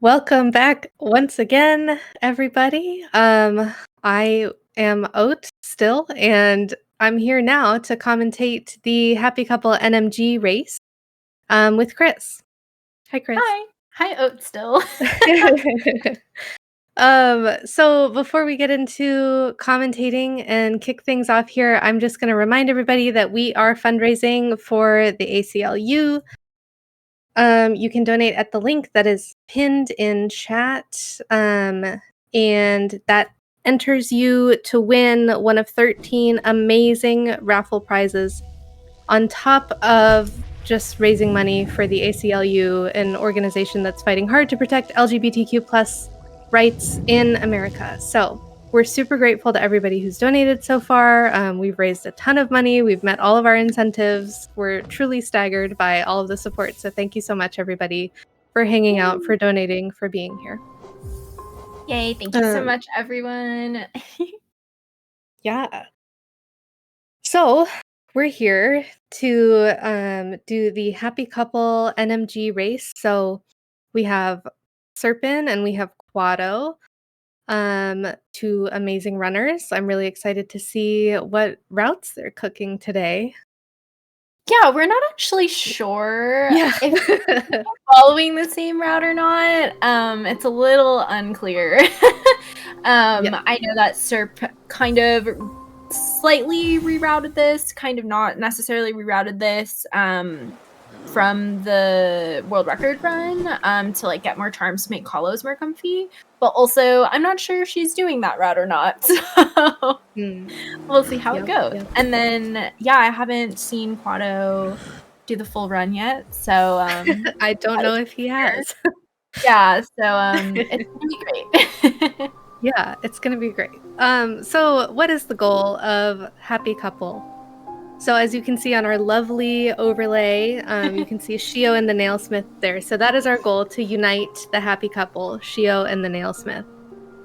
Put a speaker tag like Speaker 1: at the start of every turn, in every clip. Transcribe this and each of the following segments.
Speaker 1: Welcome back once again, everybody. I am Oat still, and I'm here now to commentate the Happy Couple NMG race with Chris. Hi, Chris.
Speaker 2: Hi. Hi, Oat still.
Speaker 1: So before we get into commentating and kick things off here, I'm just going to remind everybody that we are fundraising for the ACLU. You can donate at the link that is pinned in chat, and that enters you to win one of 13 amazing raffle prizes on top of just raising money for the ACLU, an organization that's fighting hard to protect LGBTQ plus rights in America. So we're super grateful to everybody who's donated so far. We've raised a ton of money. We've met all of our incentives. We're truly staggered by all of the support. So thank you so much, everybody, for hanging out, for donating, for being here.
Speaker 2: Yay, thank you so much, everyone.
Speaker 1: Yeah. So we're here to do the Happy Couple NMG race. So we have Serpin and we have Quado, two amazing runners. I'm really excited to see what routes they're cooking today.
Speaker 2: Yeah, we're not actually sure
Speaker 1: Yeah.
Speaker 2: if we're following the same route or not. It's a little unclear.
Speaker 1: Yeah.
Speaker 2: I know that Serp kind of slightly rerouted this, kind of not necessarily rerouted this, from the world record run, to like get more charms to make colos more comfy. But also, I'm not sure if she's doing that route or not. So we'll see how it goes.
Speaker 1: Yep.
Speaker 2: And then, yeah, I haven't seen Quado do the full run yet. So
Speaker 1: I don't know if he has.
Speaker 2: yeah, so it's gonna be great.
Speaker 1: Yeah, it's gonna be great. So what is the goal of Happy Couple? So as you can see on our lovely overlay, you can see Shio and the Nailsmith there. So that is our goal, to unite the Happy Couple, Shio and the Nailsmith.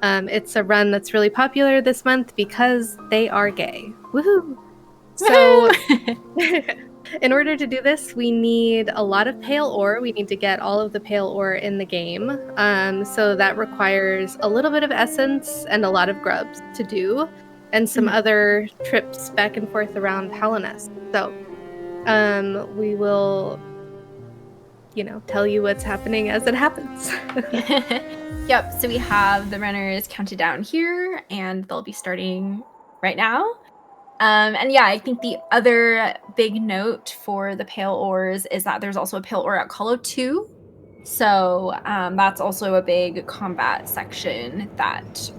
Speaker 1: It's a run that's really popular this month because they are gay. Woohoo! So in order to do this, we need a lot of pale ore. We need to get all of the pale ore in the game. So that requires a little bit of essence and a lot of grubs to do, and some other trips back and forth around Hallownest. So we will, tell you what's happening as it happens.
Speaker 2: Yep, so we have the runners counted down here, and they'll be starting right now. And yeah, I think the other big note for the pale ores is that there's also a pale ore at Colo 2. So that's also a big combat section that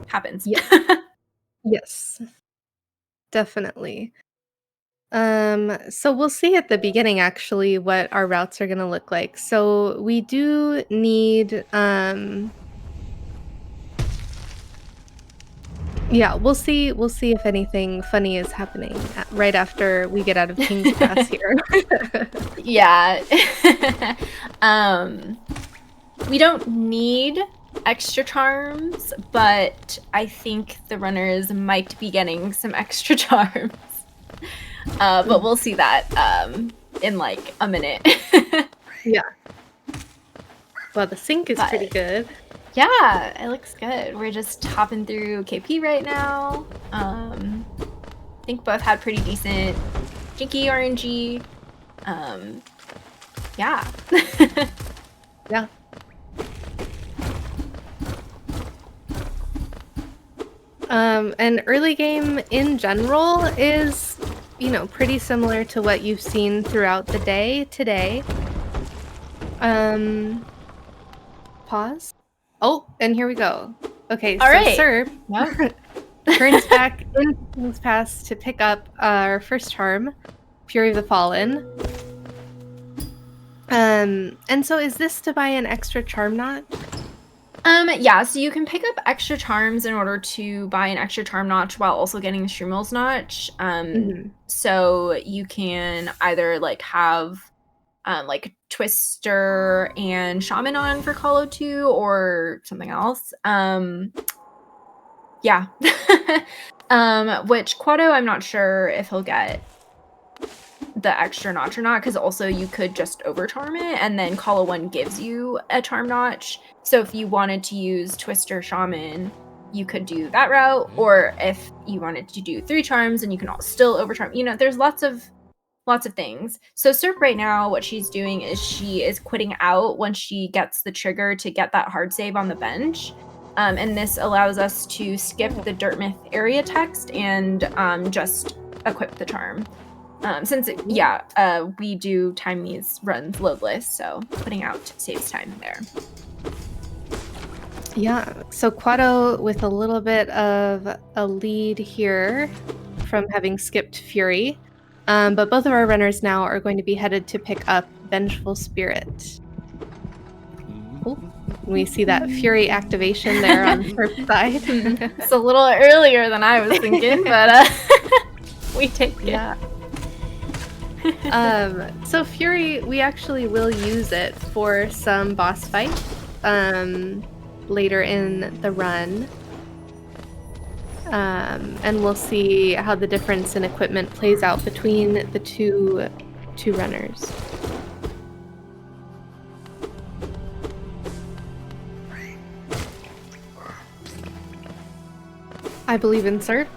Speaker 2: happens.
Speaker 1: Yeah. Yes, definitely. So we'll see at the beginning actually what our routes are gonna look like. So we do need yeah, we'll see if anything funny is happening right after we get out of King's Pass here.
Speaker 2: Yeah. We don't need extra charms, but I think the runners might be getting some extra charms. But we'll see that in like a minute.
Speaker 1: Yeah. Well, the sync is pretty good.
Speaker 2: Yeah, it looks good. We're just hopping through KP right now. I think both had pretty decent Jinky RNG. Yeah.
Speaker 1: Yeah. And early game in general is, pretty similar to what you've seen throughout the day today. Pause. Oh, and here we go. Okay,
Speaker 2: All
Speaker 1: so
Speaker 2: right.
Speaker 1: Serp turns back into King's Pass to pick up our first charm, Fury of the Fallen. And so is this to buy an extra charm notch?
Speaker 2: Yeah, so you can pick up extra charms in order to buy an extra charm notch while also getting the Streamwheels notch. So you can either like have like Twister and Shaman on for Colo 2 or something else. Yeah. Which Quado, I'm not sure if he'll get the extra notch or not, because also you could just overcharm it, and then Call of One gives you a charm notch. So if you wanted to use Twister Shaman, you could do that route, or if you wanted to do 3 charms and you can still overcharm, you know, there's lots of things. So Serp right now, what she's doing is she is quitting out when she gets the trigger to get that hard save on the bench. And this allows us to skip the Dirtmouth area text and just equip the charm. Since we do time these runs loadless, so putting out saves time there.
Speaker 1: Yeah, so Quado with a little bit of a lead here from having skipped Fury. But both of our runners now are going to be headed to pick up Vengeful Spirit. Ooh, we see that Fury activation there on Serp's side.
Speaker 2: It's a little earlier than I was thinking, but we take it.
Speaker 1: Yeah. So Fury, we actually will use it for some boss fight later in the run. And we'll see how the difference in equipment plays out between the two runners. I believe in Serp.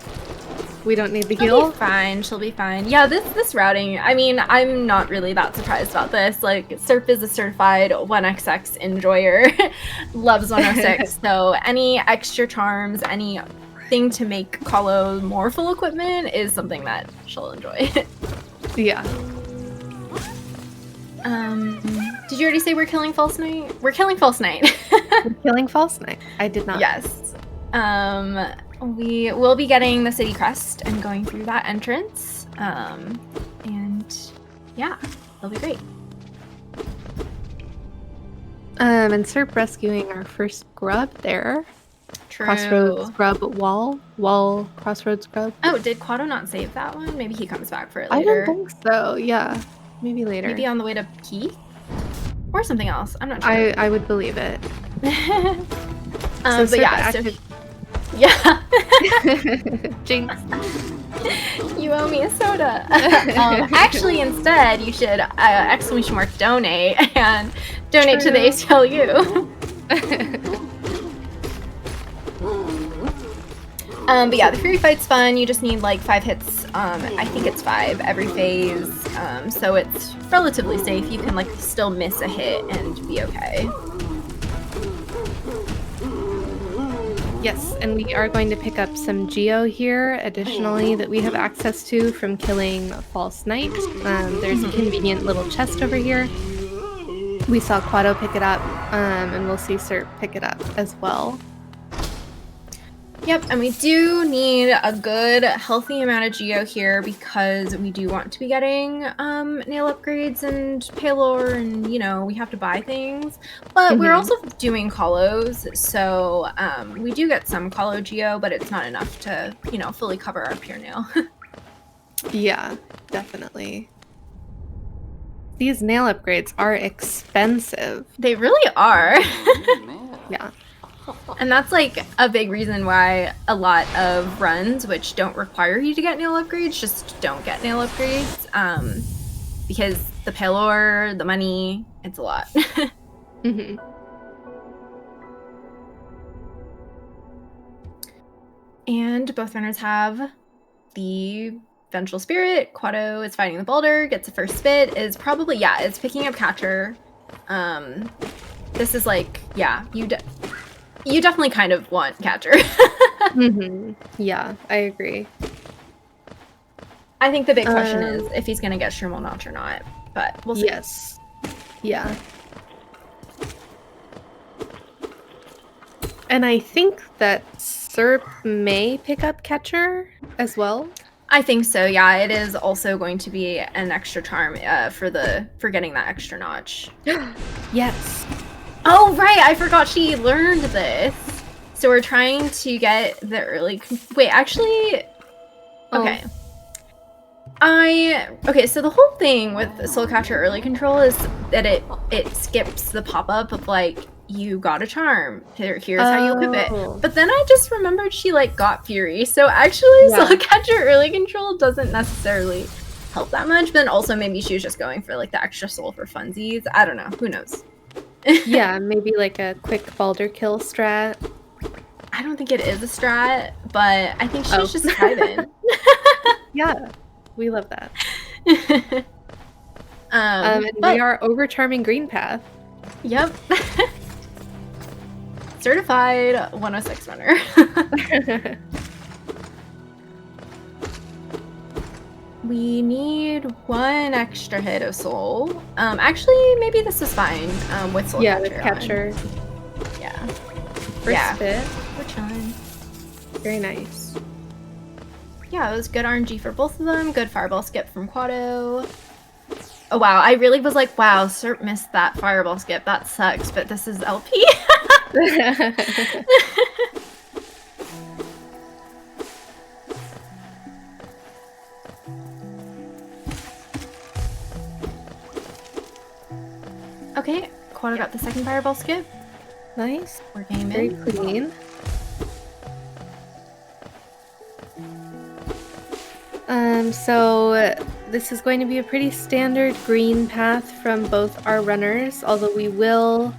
Speaker 1: We don't need the heal.
Speaker 2: She'll be fine. She'll be fine. Yeah, this routing, I mean, I'm not really that surprised about this. Like, Serp is a certified 1XX enjoyer. Loves 106. So any extra charms, anything to make Colo more full equipment is something that she'll enjoy.
Speaker 1: Yeah.
Speaker 2: Did you already say we're killing False Knight? We're killing False Knight.
Speaker 1: We're killing False Knight. I did not.
Speaker 2: Yes. We will be getting the city crest and going through that entrance. And yeah, it'll be great.
Speaker 1: And Serp rescuing our first grub there.
Speaker 2: True.
Speaker 1: Crossroads grub wall crossroads grub.
Speaker 2: Oh, did Quado not save that one? Maybe he comes back for it later.
Speaker 1: I don't think so. Yeah, maybe later.
Speaker 2: Maybe on the way to Keith or something else. I'm not sure.
Speaker 1: I would believe it.
Speaker 2: But yeah, so yeah.
Speaker 1: Jinx.
Speaker 2: You owe me a soda. Actually, instead, you should exclamation mark donate and donate to the ACLU. But yeah, the Fury fight's fun. You just need like 5 hits. I think it's 5 every phase. So it's relatively safe. You can like still miss a hit and be okay.
Speaker 1: Yes, and we are going to pick up some Geo here, additionally, that we have access to from killing False Knight. There's a convenient little chest over here. We saw Quado pick it up, and we'll see Serp pick it up as well.
Speaker 2: Yep, and we do need a good, healthy amount of Geo here because we do want to be getting nail upgrades and Paylor, and, you know, we have to buy things. But we're also doing Kalos, so we do get some Kalo Geo, but it's not enough to, you know, fully cover our pure nail.
Speaker 1: Yeah, definitely. These nail upgrades are expensive.
Speaker 2: They really are.
Speaker 1: Yeah.
Speaker 2: And that's like a big reason why a lot of runs which don't require you to get nail upgrades just don't get nail upgrades, because the Paylor, the money, it's a lot. And both runners have the Vengeful Spirit. Quado is fighting the Boulder, gets a first spit, is probably, yeah, it's picking up Catcher. This is like, yeah, you definitely kind of want Catcher. Yeah, I agree. I think the big question is if he's going to get Shroom Notch or not, but we'll see.
Speaker 1: Yes. Yeah. And I think that Serp may pick up Catcher as well.
Speaker 2: I think so, yeah. It is also going to be an extra charm for getting that extra notch.
Speaker 1: Yes.
Speaker 2: Oh, right! I forgot she learned this. So we're trying to get the early... Wait, actually... Okay. Okay, so the whole thing with Soulcatcher early control is that it skips the pop-up of, like, you got a charm. Here's how you equip it. But then I just remembered she, like, got Fury. So actually, Soulcatcher early control doesn't necessarily help that much. But then also maybe she was just going for like the extra soul for funsies. I don't know. Who knows?
Speaker 1: Yeah, maybe like a quick Balder kill strat.
Speaker 2: I don't think it is a strat, but I think she's just thriving.
Speaker 1: Yeah, we love that.
Speaker 2: But
Speaker 1: we are over charming Green Path.
Speaker 2: Yep. Certified 106 runner. We need one extra hit of soul. Actually, maybe this is fine. With soul catcher.
Speaker 1: With catcher.
Speaker 2: Yeah.
Speaker 1: First bit.
Speaker 2: We're chilling.
Speaker 1: Very nice.
Speaker 2: Yeah, it was good RNG for both of them. Good fireball skip from Quado. Oh wow, I really was like, wow, Serp missed that fireball skip. That sucks, but this is LP. Okay, Quado got the second fireball skip.
Speaker 1: Nice.
Speaker 2: We're gaming.
Speaker 1: Very clean. So this is going to be a pretty standard green path from both our runners, although we will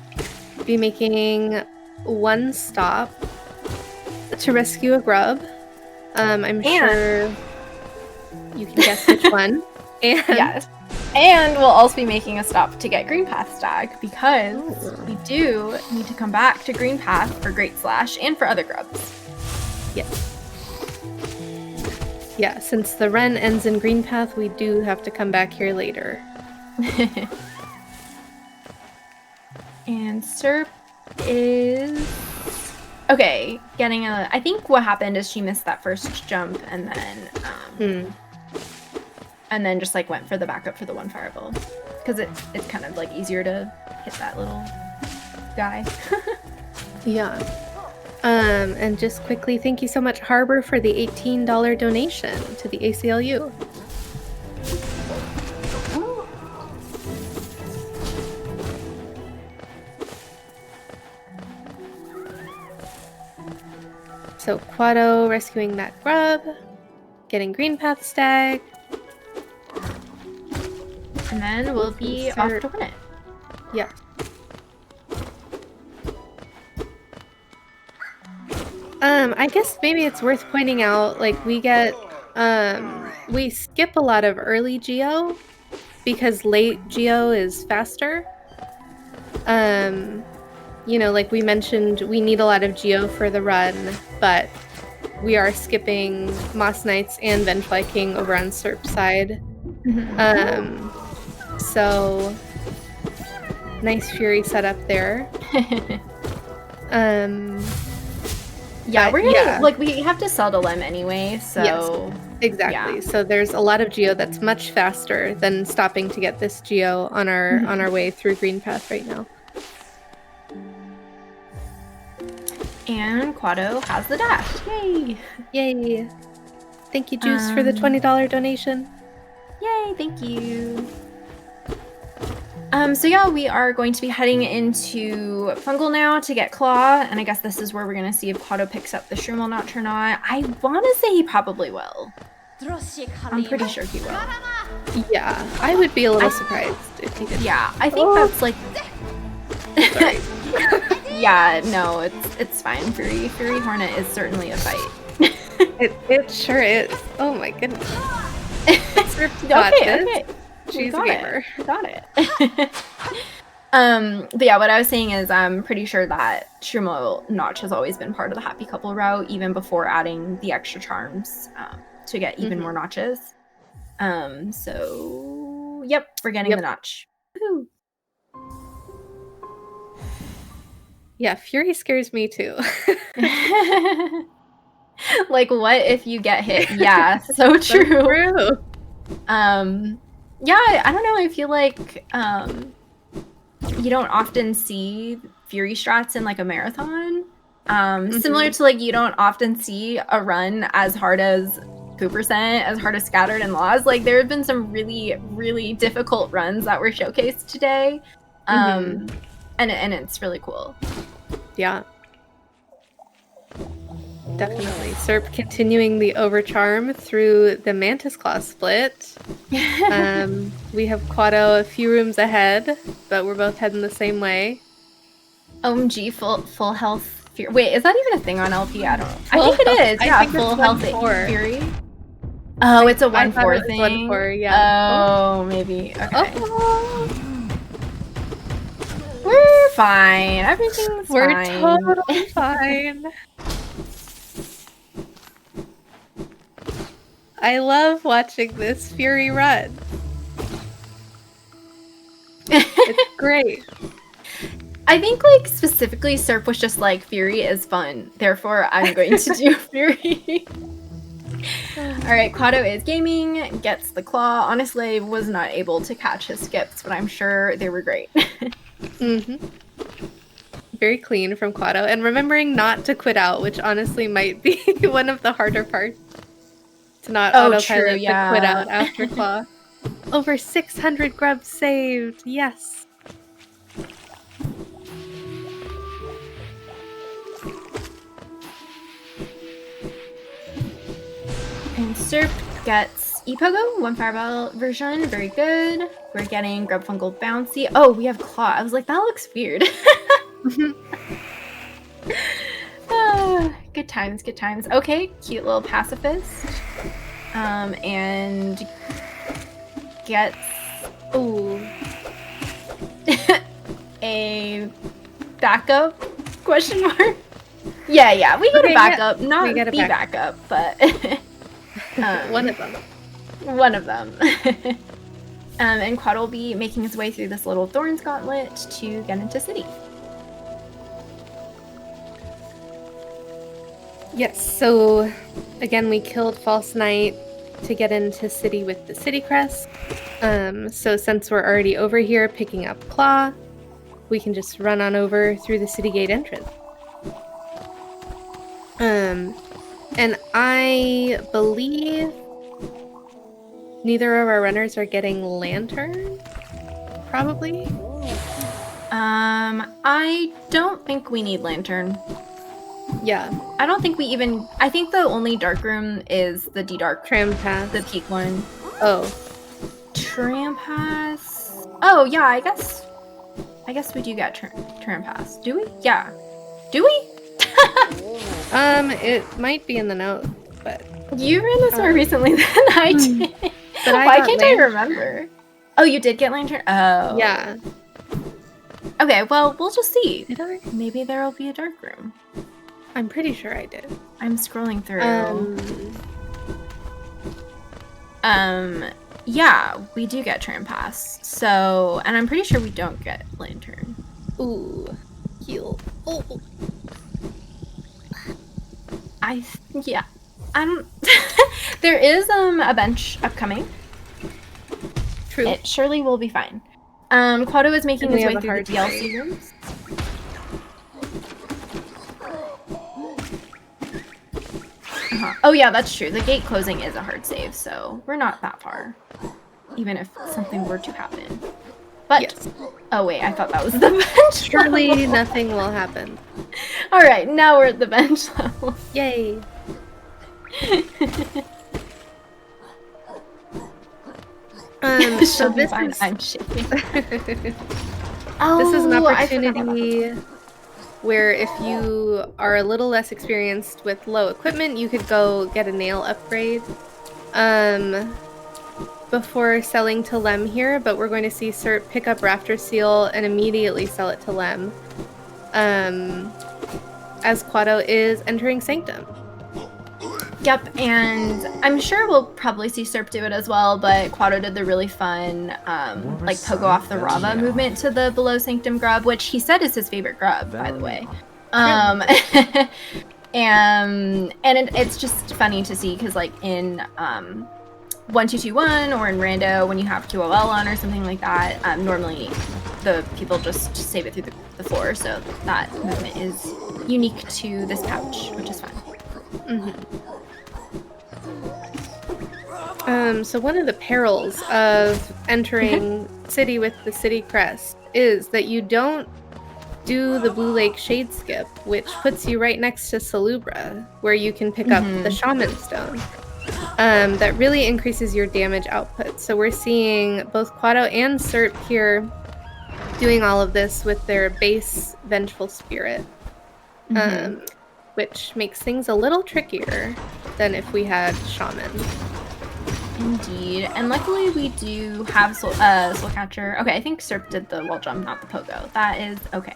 Speaker 1: be making one stop to rescue a grub. I'm sure you can guess which one. And
Speaker 2: yes. And we'll also be making a stop to get Green Path Stag because we do need to come back to Green Path for Great Slash and for other grubs.
Speaker 1: Yes. Yeah, since the run ends in Green Path, we do have to come back here later.
Speaker 2: And Serp is... Okay, getting a... I think what happened is she missed that first jump and then... And then just like went for the backup for the one fireball. Because it's kind of like easier to hit that little guy.
Speaker 1: Yeah. And just quickly, thank you so much, Harbor, for the $18 donation to the ACLU. So Quado rescuing that grub, getting Green Path Stag.
Speaker 2: And then we'll be off to win it.
Speaker 1: Yeah. I guess maybe it's worth pointing out, like, we get, we skip a lot of early Geo because late Geo is faster. You know, like we mentioned, we need a lot of Geo for the run, but we are skipping Moss Knights and Vengefly King over on Serp's side. So nice Fury setup there.
Speaker 2: Yeah, we're gonna like we have to sell to Lem anyway, so
Speaker 1: yes, exactly. Yeah. So there's a lot of Geo that's much faster than stopping to get this Geo on our way through Green Path right now.
Speaker 2: And Quado has the dash. Yay!
Speaker 1: Yay! Thank you, Juice, for the $20 donation.
Speaker 2: Yay! Thank you. So yeah, we are going to be heading into Fungal now to get Claw, and I guess this is where we're going to see if Quado picks up the Shroomel Notch or not. I want to say he probably will. I'm pretty sure he will.
Speaker 1: Yeah, I would be a little surprised if he did.
Speaker 2: Yeah, I think that's like... Sorry. Yeah, no, it's fine. Fury Hornet is certainly a fight.
Speaker 1: it sure is. Oh my goodness.
Speaker 2: Okay.
Speaker 1: She's a gamer.
Speaker 2: Got it. But yeah, what I was saying is I'm pretty sure that Shroomel Notch has always been part of the Happy Couple route, even before adding the extra charms to get even more notches. So yep, we're getting the notch. Woo-hoo.
Speaker 1: Yeah, Fury scares me too.
Speaker 2: Like, what if you get hit? Yeah, so true. Yeah, I don't know. I feel like you don't often see Fury strats in like a marathon. Similar to like you don't often see a run as hard as Coopercent, as hard as Scattered and Laws. Like there have been some really, really difficult runs that were showcased today. And it's really cool.
Speaker 1: Yeah. Definitely. Serp continuing the overcharm through the Mantis Claw split. We have Quado a few rooms ahead, but we're both heading the same way.
Speaker 2: OMG, full health Fury. Wait, is that even a thing on LP? I don't know. I think it is. Yeah, full health Fury. Oh, it's a 1-4 thing.
Speaker 1: 1-4, yeah.
Speaker 2: Oh, maybe. Okay. We're fine. Everything's
Speaker 1: We're
Speaker 2: fine.
Speaker 1: totally fine. I love watching this Fury run. It's great.
Speaker 2: I think, like, specifically Serp was just like, Fury is fun, therefore I'm going to do Fury. Alright, Quado is gaming, gets the claw. Honestly, was not able to catch his skips, but I'm sure they were great.
Speaker 1: Very clean from Quado, and remembering not to quit out, which honestly might be one of the harder parts. To not autopilot to quit out after claw. Over 600 grubs saved, yes.
Speaker 2: And Serp gets Epogo, 1 fireball version, very good. We're getting Grub Fungal Bouncy. Oh, we have Claw. I was like, that looks weird. Good times, good times. Okay, cute little pacifist. And gets a backup question mark. Yeah, we get a backup, not the backup, but
Speaker 1: one of them.
Speaker 2: One of them. And Quad will be making his way through this little Thorns Gauntlet to get into City.
Speaker 1: Yes, so again we killed False Knight to get into City with the City Crest. So since we're already over here picking up Claw, we can just run on over through the City Gate entrance. And I believe neither of our runners are getting Lantern, probably?
Speaker 2: I don't think we need Lantern.
Speaker 1: Yeah.
Speaker 2: I don't think we even... I think the only dark room is the D-Dark.
Speaker 1: Tram Pass.
Speaker 2: The peak one.
Speaker 1: Oh.
Speaker 2: Tram Pass? Oh, yeah, I guess we do get Tram Pass. Do we? Yeah. Do we?
Speaker 1: It might be in the note, but...
Speaker 2: You ran this more recently than I did. Why can't I remember? Oh, you did get Lantern? Oh.
Speaker 1: Yeah.
Speaker 2: Okay, well, we'll just see.
Speaker 1: Did I?
Speaker 2: Maybe there'll be a dark room.
Speaker 1: I'm pretty sure I did.
Speaker 2: I'm scrolling through. Yeah, we do get Tram Pass. So, and I'm pretty sure we don't get Lantern.
Speaker 1: Ooh. Heal. Oh.
Speaker 2: Yeah. There is a bench upcoming.
Speaker 1: True.
Speaker 2: It surely will be fine. Quado is making his way through the DLC rooms. Oh yeah, that's true. The gate closing is a hard save, so we're not that far. Even if something were to happen. But, yes. Oh wait, I thought that was the bench
Speaker 1: Surely
Speaker 2: level.
Speaker 1: Nothing will happen.
Speaker 2: Alright, now we're at the bench level.
Speaker 1: Yay. So this is...
Speaker 2: I'm shaking.
Speaker 1: This is an opportunity where if you are a little less experienced with low equipment, you could go get a nail upgrade before selling to Lem here, but we're going to see Serp pick up Rafter Seal and immediately sell it to Lem as Quado is entering Sanctum.
Speaker 2: Yep, and I'm sure we'll probably see Serp do it as well, but Quado did the really fun, like, pogo off the Rava movement to the below Sanctum grub, which he said is his favorite grub, by the way. And it's just funny to see, because, like, in 1221 or in Rando, when you have 2OL on or something like that, normally the people just save it through the floor, so that movement is unique to this pouch, which is fun.
Speaker 1: So one of the perils of entering City with the City Crest is that you don't do the Blue Lake Shade Skip, which puts you right next to Salubra, where you can pick up the Shaman Stone. That really increases your damage output. So we're seeing both Quado and Serp here doing all of this with their base Vengeful Spirit, which makes things a little trickier than if we had Shaman.
Speaker 2: Indeed, and luckily we do have Soul Catcher. Okay, I think Serp did the wall jump, not the pogo. That is okay.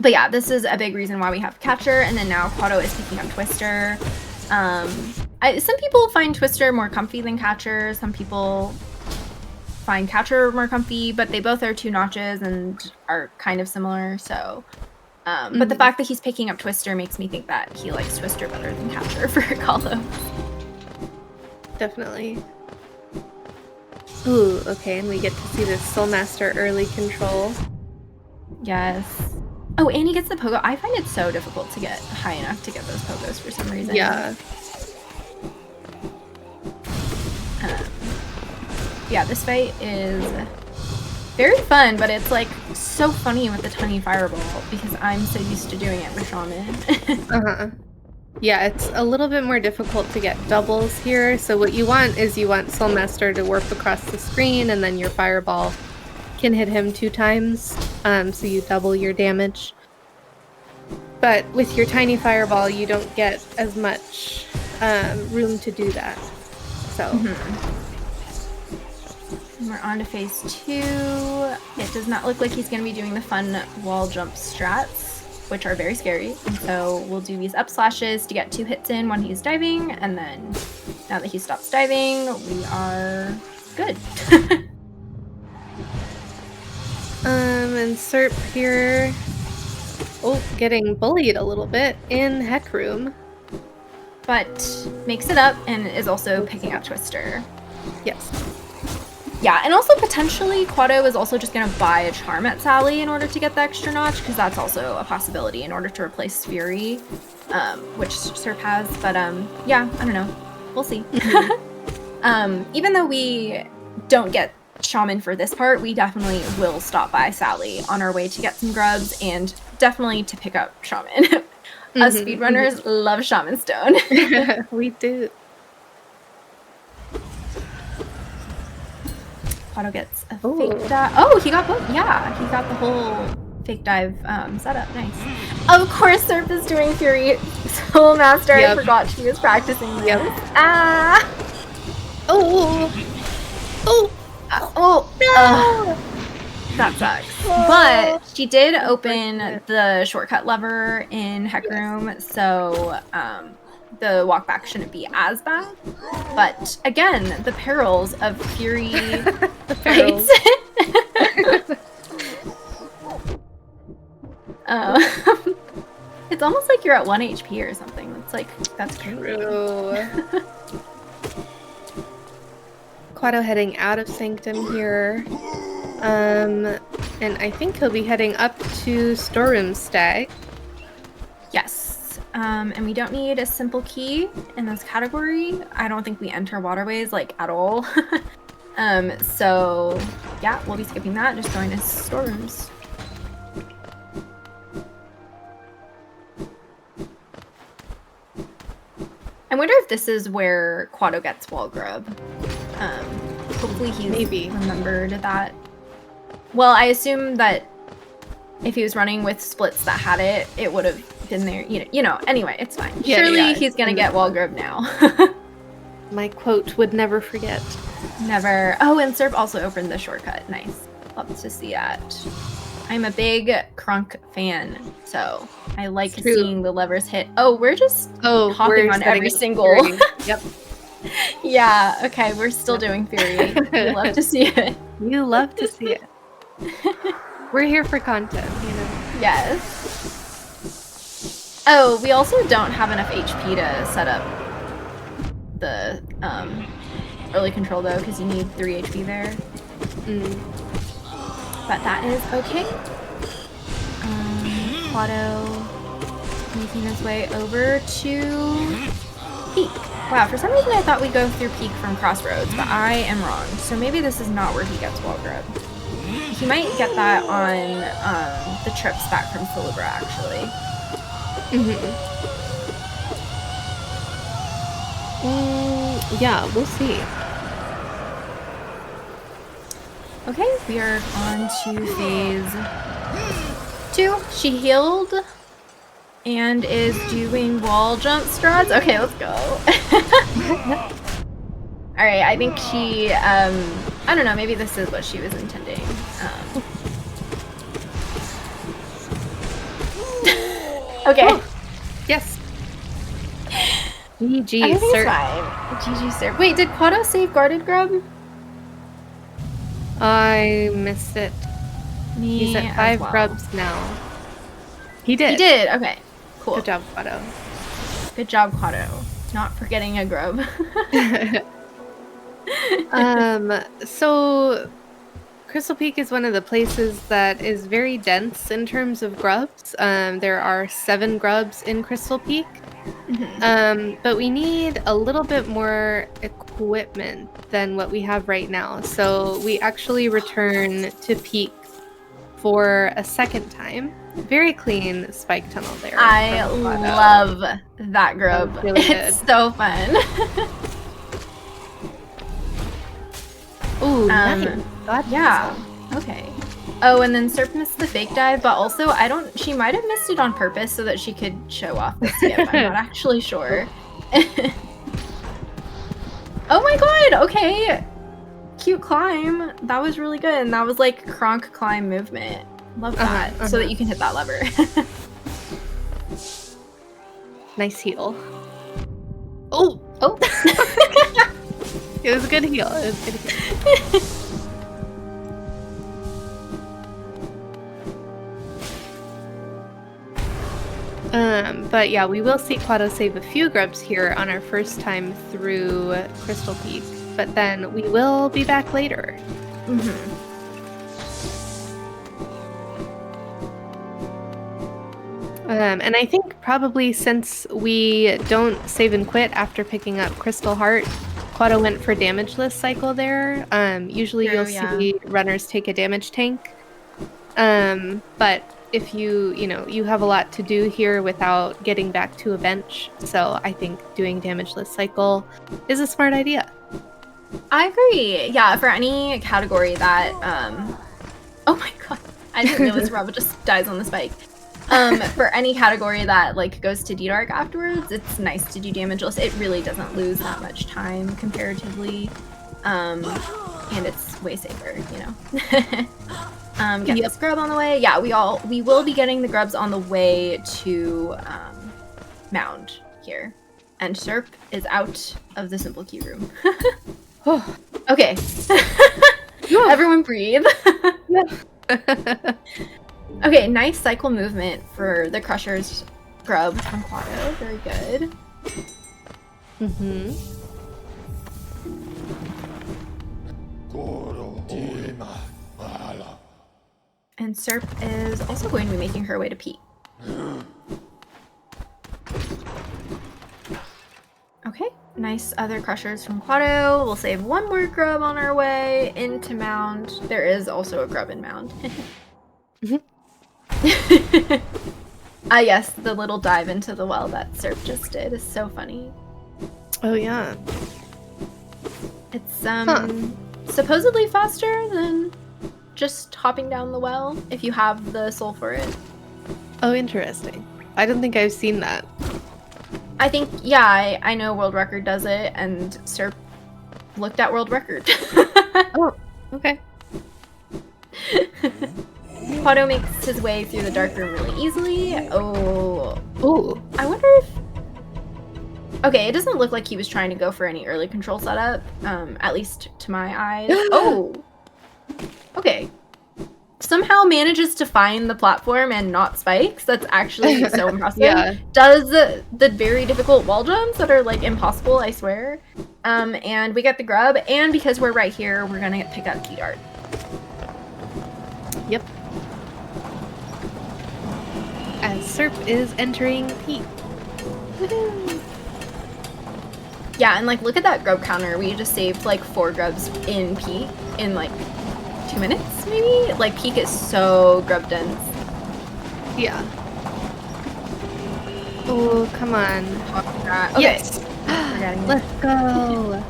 Speaker 2: But yeah, this is a big reason why we have Catcher, and then now Quado is picking up Twister. Some people find Twister more comfy than Catcher. Some people find Catcher more comfy, but they both are 2 notches and are kind of similar, so... But the fact that he's picking up Twister makes me think that he likes Twister better than Catcher for Kalos.
Speaker 1: Definitely. Ooh, okay, and we get to see this Soulmaster early control.
Speaker 2: Yes. Oh, and he gets the pogo. I find it so difficult to get high enough to get those pogos for some reason.
Speaker 1: Yeah.
Speaker 2: Yeah, this fight is very fun, but it's like so funny with the tiny fireball because I'm so used to doing it with Shaman.
Speaker 1: Yeah, it's a little bit more difficult to get doubles here. So what you want is you want Soulmaster to warp across the screen, and then your fireball can hit him 2 times, so you double your damage. But with your tiny fireball, you don't get as much room to do that. So.
Speaker 2: We're on to phase 2. It does not look like he's going to be doing the fun wall jump strats, which are very scary. And so we'll do these up slashes to get 2 hits in when he's diving, and then now that he stops diving, we are good.
Speaker 1: And Serp here, getting bullied a little bit in Heck Room.
Speaker 2: But makes it up and is also picking up Twister.
Speaker 1: Yes.
Speaker 2: Yeah, and also potentially Quado is also just going to buy a Charm at Sally in order to get the extra notch, because that's also a possibility in order to replace Fury, which Serp has. But yeah, I don't know. We'll see. Even though we don't get Shaman for this part, we definitely will stop by Sally on our way to get some grubs and definitely to pick up Shaman. Us speedrunners love Shaman Stone.
Speaker 1: We do.
Speaker 2: Quado gets a fake dive. Oh, he got both. Yeah, he got the whole fake dive setup. Nice. Of course, Serp is doing Fury Soulmaster. I forgot she was practicing this. Ah!
Speaker 1: Oh! Oh!
Speaker 2: Oh! No! That sucks. But she did open the shortcut lever in Heck Room, so the walk back shouldn't be as bad. But again, the perils of Fury fights. It's almost like you're at 1 HP or something. It's like, that's crazy.
Speaker 1: Quado heading out of Sanctum here. And I think he'll be heading up to Storeroom Stag.
Speaker 2: Yes. And we don't need a simple key in this category. I don't think we enter waterways, like, at all. So, yeah, we'll be skipping that, just going to storerooms. I wonder if this is where Quado gets wall grub. Hopefully he's remembered that. Well, I assume that if he was running with splits that had it, it would have been there. You know. Anyway, it's fine. Yeah, surely he's gonna get wall grub now.
Speaker 1: My quote would never forget.
Speaker 2: Never. Oh, and Serp also opened the shortcut. Nice. Love to see that. I'm a big Crunk fan, so I like seeing the levers hit. Oh, we're just hopping on every single.
Speaker 1: Yep.
Speaker 2: Yeah. Okay, we're still doing Fury. We love to see it.
Speaker 1: You love to see it. We're here for content, you know.
Speaker 2: Yes. Oh, we also don't have enough HP to set up the early control though, because you need 3 HP there. But that is okay. Quado making his way over to Peak. Wow, for some reason I thought we'd go through Peak from Crossroads, but I am wrong. So maybe this is not where he gets wall grub. He might get that on the trips back from Philibra, actually.
Speaker 1: Yeah, we'll see.
Speaker 2: Okay, we are on to phase 2. She healed and is doing wall jump strats. Okay, let's go. Alright, I think she, I don't know, maybe this is what she was intending. Okay.
Speaker 1: Oh, yes. GG,
Speaker 2: I think it's
Speaker 1: sir.
Speaker 2: fine. GG, sir. Wait, did Quado save guarded grub?
Speaker 1: I missed it.
Speaker 2: Me
Speaker 1: He's at 5 grubs now. He did.
Speaker 2: He did. Okay. Cool.
Speaker 1: Good job, Quado.
Speaker 2: Good job, Quado. Not forgetting a grub.
Speaker 1: So Crystal Peak is one of the places that is very dense in terms of grubs. There are 7 grubs in Crystal Peak. But we need a little bit more equipment than what we have right now. So we actually return to Peak for a second time. Very clean spike tunnel there.
Speaker 2: I love that grub.
Speaker 1: That really
Speaker 2: it's so fun.
Speaker 1: Ooh, nice.
Speaker 2: Yeah. Okay. Oh, and then Serp missed the fake dive, but also she might have missed it on purpose so that she could show off the skip. I'm not actually sure. Oh my god, okay. Cute climb. That was really good. And that was like Kronk climb movement. Love that. So that you can hit that lever.
Speaker 1: Nice heal. Oh!
Speaker 2: Oh!
Speaker 1: It was a good heal. It was a good heal. But yeah, we will see Quado save a few grubs here on our first time through Crystal Peak, but then we will be back later. And I think probably since we don't save and quit after picking up Crystal Heart, Quado went for damageless cycle there. Usually you'll see runners take a damage tank. But if you have a lot to do here without getting back to a bench, so I think doing damageless cycle is a smart idea.
Speaker 2: I agree. Yeah, for any category that oh my god, I didn't realize Robert just dies on the spike. For any category that like goes to D-Dark afterwards, it's nice to do damageless. It really doesn't lose that much time comparatively. And it's way safer, you know. Get this grub on the way. Yeah, we will be getting the grubs on the way to Mound here. And Serp is out of the simple queue room. Okay. Everyone breathe. Okay, nice cycle movement for the Crusher's grub from Quado. Very good. And Serp is also going to be making her way to Pete. Okay, nice other Crushers from Quado. We'll save one more grub on our way into Mound. There is also a grub in Mound. Yes, the little dive into the well that Serp just did is so funny.
Speaker 1: Oh yeah.
Speaker 2: It's supposedly faster than just hopping down the well if you have the soul for it.
Speaker 1: Oh, interesting. I don't think I've seen that.
Speaker 2: I think, yeah, I know World Record does it, and Serp looked at World Record.
Speaker 1: Oh, okay.
Speaker 2: Quado makes his way through the dark room really easily. Oh.
Speaker 1: Ooh.
Speaker 2: I wonder if... Okay, it doesn't look like he was trying to go for any early control setup, at least to my eyes. Oh! Okay. Somehow manages to find the platform and not spikes. That's actually so impressive.
Speaker 1: Yeah.
Speaker 2: Does the very difficult wall jumps that are like impossible, I swear. And we get the grub, and because we're right here, we're gonna pick up Key Dart.
Speaker 1: Yep. As Serp is entering Peak.
Speaker 2: Woohoo! Yeah, and like look at that grub counter. We just saved like 4 grubs in Peak in like 2 2 minutes, maybe? Like, peak is so grub dense.
Speaker 1: Yeah. Oh, come on.
Speaker 2: Okay.
Speaker 1: Yes.
Speaker 2: We're getting it.
Speaker 1: Let's go.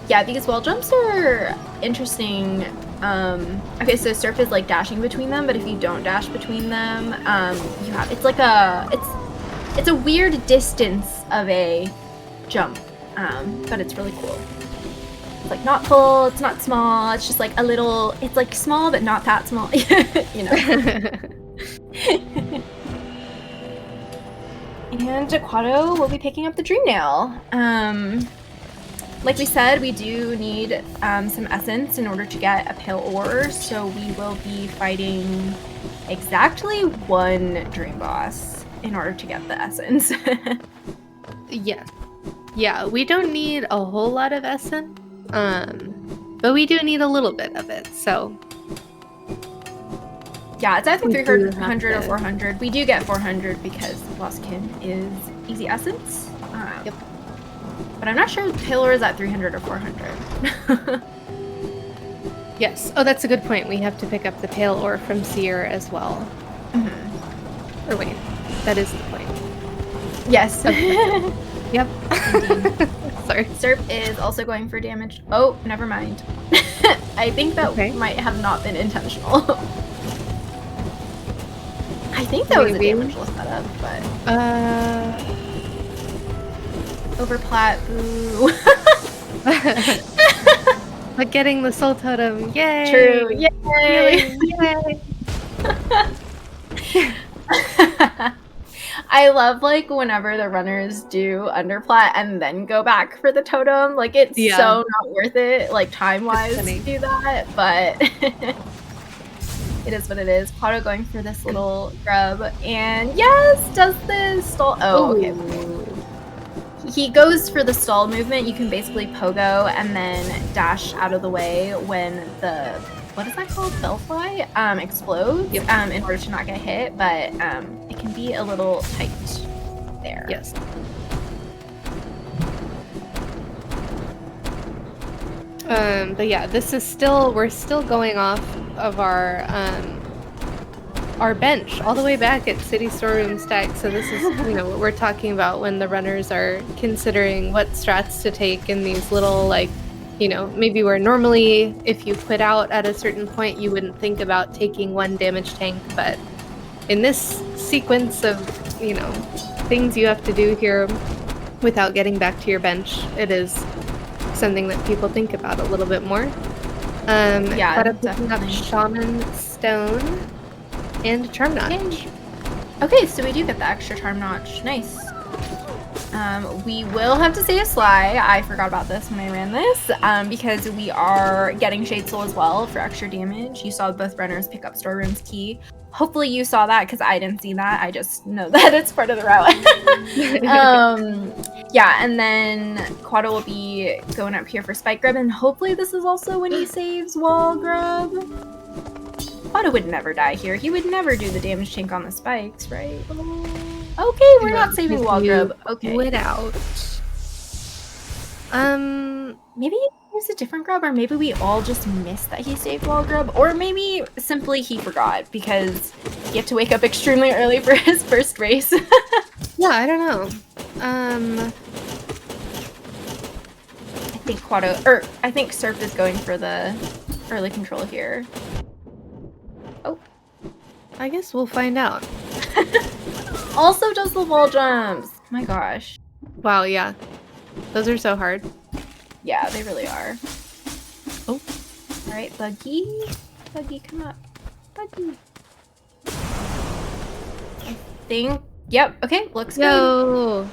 Speaker 2: Yeah, these wall jumps are interesting. Okay, so surf is like dashing between them, but if you don't dash between them, you have it's like it's a weird distance of a jump, but it's really cool. It's like not full, it's not small, it's just like a little, it's like small but not that small, you know. And Quado will be picking up the dream nail. Like we said, we do need some essence in order to get a pale ore, so we will be fighting exactly 1 dream boss in order to get the essence.
Speaker 1: Yeah. Yeah, we don't need a whole lot of essence, but we do need a little bit of it, so...
Speaker 2: Yeah, it's either
Speaker 1: We do
Speaker 2: 300 or
Speaker 1: have to-
Speaker 2: 400. We do get 400 because Lost-Kin is easy essence.
Speaker 1: Yep.
Speaker 2: But I'm not sure pale ore is at 300 or 400.
Speaker 1: Yes. Oh, that's a good point. We have to pick up the pale ore from Seer as well.
Speaker 2: Mm-hmm.
Speaker 1: Or wait, that is the point.
Speaker 2: Yes.
Speaker 1: Yep. Sorry.
Speaker 2: Serp is also going for damage. Oh, never mind. I think that might have not been intentional. I think that was a damageless setup, but... Overplat, boo.
Speaker 1: But getting the soul totem, yay!
Speaker 2: True, yay!
Speaker 1: Yay!
Speaker 2: I love, like, whenever the runners do underplat and then go back for the totem. Like, it's so not worth it, like, time-wise to do that, but it is what it is. Quado going for this little grub, and yes, does this stall. Oh, okay. He goes for the stall movement. You can basically pogo and then dash out of the way when the, what is that called? Bellfly explodes in order to not get hit, but it can be a little tight there.
Speaker 1: Yes. But yeah, this is still, we're still going off of our bench all the way back at City Storeroom Stack. So this is, you know, what we're talking about when the runners are considering what strats to take in these little, like, you know, maybe where normally if you quit out at a certain point, you wouldn't think about taking 1 damage tank. But in this sequence of, you know, things you have to do here without getting back to your bench, it is something that people think about a little bit more.
Speaker 2: Yeah,
Speaker 1: picking up Shaman Stone and Charm Notch.
Speaker 2: Okay, so we do get the extra Charm Notch. Nice. We will have to say a Sly. I forgot about this when I ran this, because we are getting Shade Soul as well for extra damage. You saw both runners pick up Storeroom's key. Hopefully you saw that, because I didn't see that. I just know that it's part of the route. Yeah, and then Quado will be going up here for Spike Grub, and hopefully this is also when he saves Wall Grub. Quado would never die here. He would never do the damage tank on the spikes, right? Okay, we're not saving Wall Grub. Okay.
Speaker 1: Without.
Speaker 2: Maybe he used a different grub, or maybe we all just missed that he saved Wall Grub, or maybe simply he forgot because he had to wake up extremely early for his first race.
Speaker 1: Yeah, I don't know.
Speaker 2: I think Surf is going for the early control here. Oh.
Speaker 1: I guess we'll find out.
Speaker 2: Also does the wall jumps. My gosh.
Speaker 1: Wow, yeah. Those are so hard.
Speaker 2: Yeah, they really are.
Speaker 1: Oh.
Speaker 2: Alright, Buggy. Buggy, come up. Buggy. I think... Yep, okay, looks good.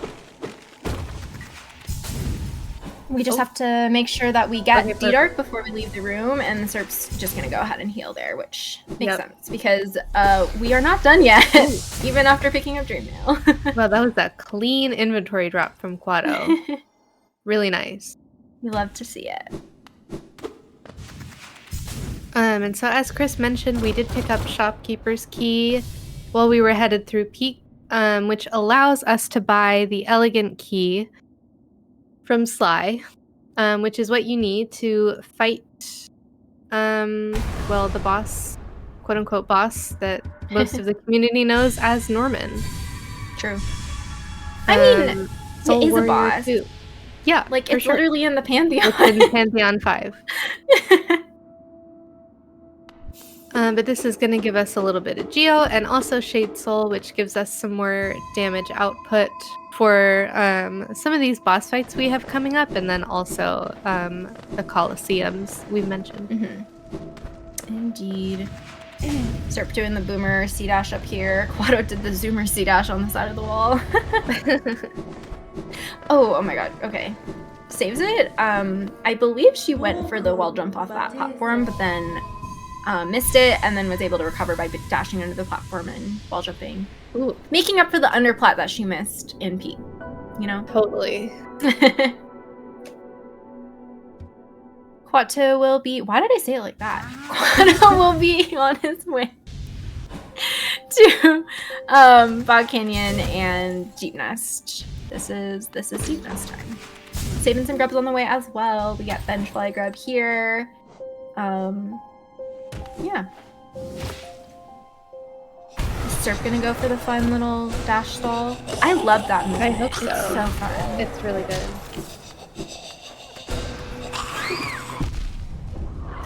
Speaker 2: We just have to make sure that we get D-Dark before we leave the room, and the Serp's just gonna go ahead and heal there, which makes sense, because we are not done yet, even after picking up Dream Nail.
Speaker 1: Well, that was a clean inventory drop from Quado. Really nice.
Speaker 2: You love to see it.
Speaker 1: And so as Chris mentioned, we did pick up Shopkeeper's Key while we were headed through Peak, which allows us to buy the Elegant Key from Sly, which is what you need to fight, well, the boss, quote unquote boss, that most of the community knows as Norman.
Speaker 2: True. I mean,
Speaker 1: Soul
Speaker 2: it is a
Speaker 1: Warrior
Speaker 2: boss.
Speaker 1: 2. Yeah,
Speaker 2: Like,
Speaker 1: for
Speaker 2: it's
Speaker 1: sure.
Speaker 2: literally in the Pantheon.
Speaker 1: It's in Pantheon 5. But this is going to give us a little bit of Geo and also Shade Soul, which gives us some more damage output for some of these boss fights we have coming up, and then also the Colosseums we've mentioned.
Speaker 2: Indeed. Serp doing the boomer C-dash up here. Quado did the zoomer C-dash on the side of the wall. Oh my god, okay. Saves it. I believe she went for the wall jump off that platform, but then missed it, and then was able to recover by dashing under the platform and wall jumping.
Speaker 1: Ooh.
Speaker 2: Making up for the underplat that she missed in P, you know?
Speaker 1: Totally.
Speaker 2: Quato will be... Why did I say it like that? Quato will be on his way to Bog Canyon and Deep Nest. This is Deep Nest time. Saving some grubs on the way as well. We got Benchfly Grub here. Yeah. Is Serp gonna go for the fun little dash stall? I love that movie.
Speaker 1: I hope so.
Speaker 2: It's so fun.
Speaker 1: It's really good.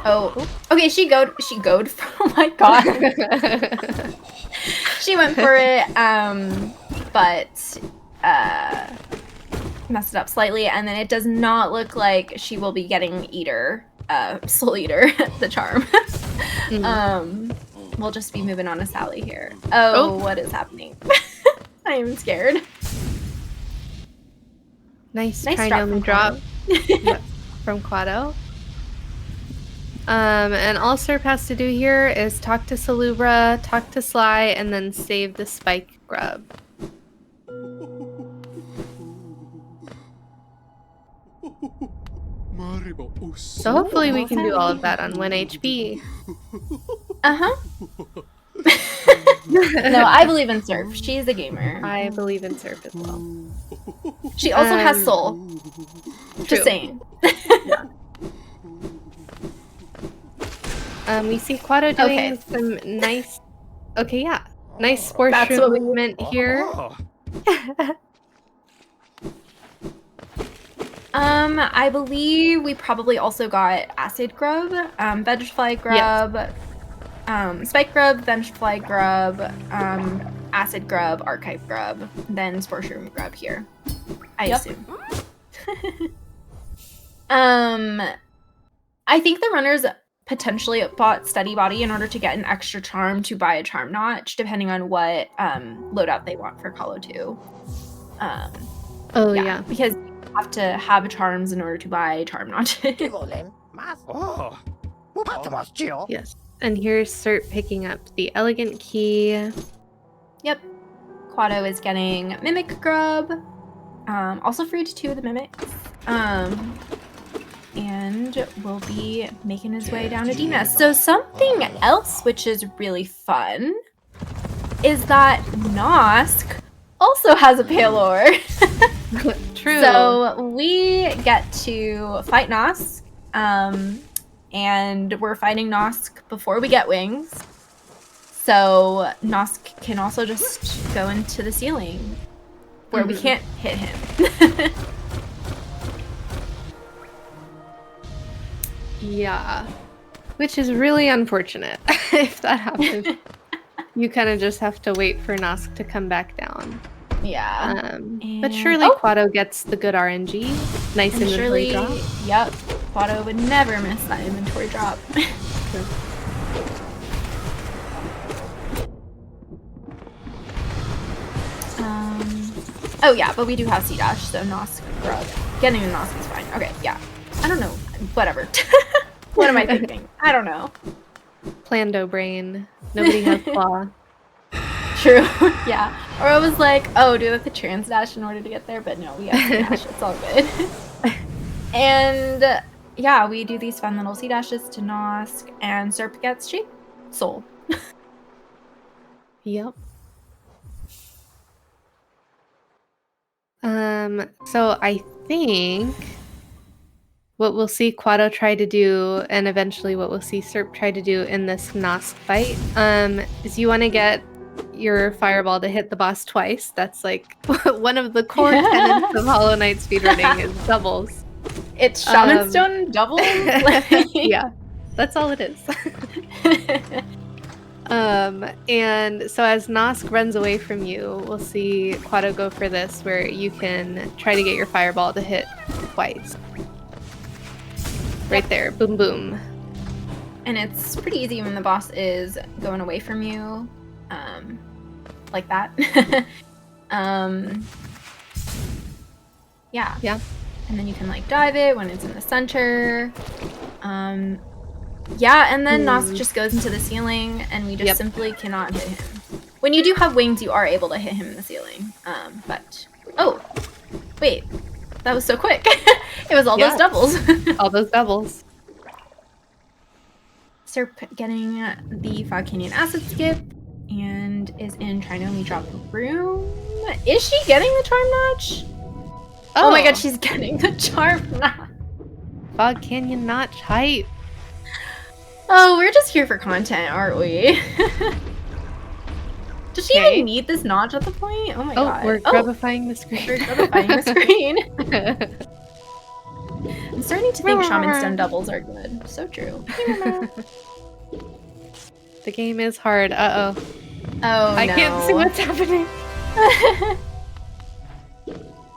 Speaker 2: Oh, okay. She goed. Oh my god. She went for it, but messed it up slightly, and then it does not look like she will be getting Soul Eater, the charm. We'll just be moving on to Sally here. Oh, what is happening? I am scared.
Speaker 1: Nice Trinome drop. Yep, from Quado. And all Serp has to do here is talk to Salubra, talk to Sly, and then save the Spike Grub. So hopefully we can do all of that on 1 HP.
Speaker 2: Uh-huh. No, I believe in Serp. She's a gamer.
Speaker 1: I believe in Serp as well.
Speaker 2: She also has soul. Just saying.
Speaker 1: Yeah. We see Quado doing some nice... Okay, yeah. Nice sports movement here.
Speaker 2: I believe we probably also got Acid Grub, Benchfly Grub, Spike Grub, Benchfly Grub, Acid Grub, Archive Grub, then Sporshroom Grub here. I assume. I think the runners potentially bought Steady Body in order to get an extra charm to buy a charm notch, depending on what loadout they want for Colo 2.
Speaker 1: Yeah.
Speaker 2: Because you have to have charms in order to buy charm notches.
Speaker 1: Yes. And here's Serp picking up the Elegant Key.
Speaker 2: Yep. Quado is getting Mimic Grub. Also free to 2 of the Mimics. And will be making his way down to Dina. So something else which is really fun is that Nosk also has a Paylor.
Speaker 1: True.
Speaker 2: So we get to fight Nosk, and we're fighting Nosk before we get wings. So Nosk can also just go into the ceiling where we can't hit him.
Speaker 1: Yeah. Which is really unfortunate if that happens. You kind of just have to wait for Nosk to come back down.
Speaker 2: Yeah.
Speaker 1: But surely Quado gets the good RNG. Nice inventory drop.
Speaker 2: Yep. Quado would never miss that inventory drop. Oh yeah, but we do have C-Dash, so Nosk Grub. Getting a Nosk is fine. Okay, yeah. I don't know. Whatever. What am I thinking? I don't know.
Speaker 1: Plando brain. Nobody has claw.
Speaker 2: True. Yeah. Or I was like, oh, do the trans dash in order to get there, but no, we have C-Dash. It's all good. And yeah, we do these fun little C-Dashes to Nosk, and Serp gets Shape Soul.
Speaker 1: Yep. So I think what we'll see Quado try to do, and eventually what we'll see Serp try to do in this Nosk fight, is you want to get your fireball to hit the boss twice. That's like one of the core tenets of Hollow Knight speedrunning is doubles.
Speaker 2: It's Shaman Stone doubles?
Speaker 1: Yeah, that's all it is. And so as Nosk runs away from you, we'll see Quado go for this, where you can try to get your fireball to hit twice. Right there, boom boom.
Speaker 2: And it's pretty easy when the boss is going away from you, like that. Yeah.
Speaker 1: Yeah.
Speaker 2: And then you can like dive it when it's in the center. Yeah, and then Nosk just goes into the ceiling, and we just simply cannot hit him. When you do have wings, you are able to hit him in the ceiling. But oh, wait, that was so quick. It was all those doubles.
Speaker 1: All those doubles.
Speaker 2: Serp getting the Fog Canyon acid skip and is in Trinomi drop room. Is she getting the charm notch? Oh my god, she's getting the charm notch.
Speaker 1: Fog Canyon notch hype.
Speaker 2: Oh, we're just here for content, aren't we? Does she even need this notch at the point? Oh my god.
Speaker 1: We're grubifying the screen.
Speaker 2: We're grubifying the screen. I'm starting to think Shaman Stone doubles are good. So true.
Speaker 1: The game is hard. Uh-oh.
Speaker 2: Oh,
Speaker 1: I can't see what's happening.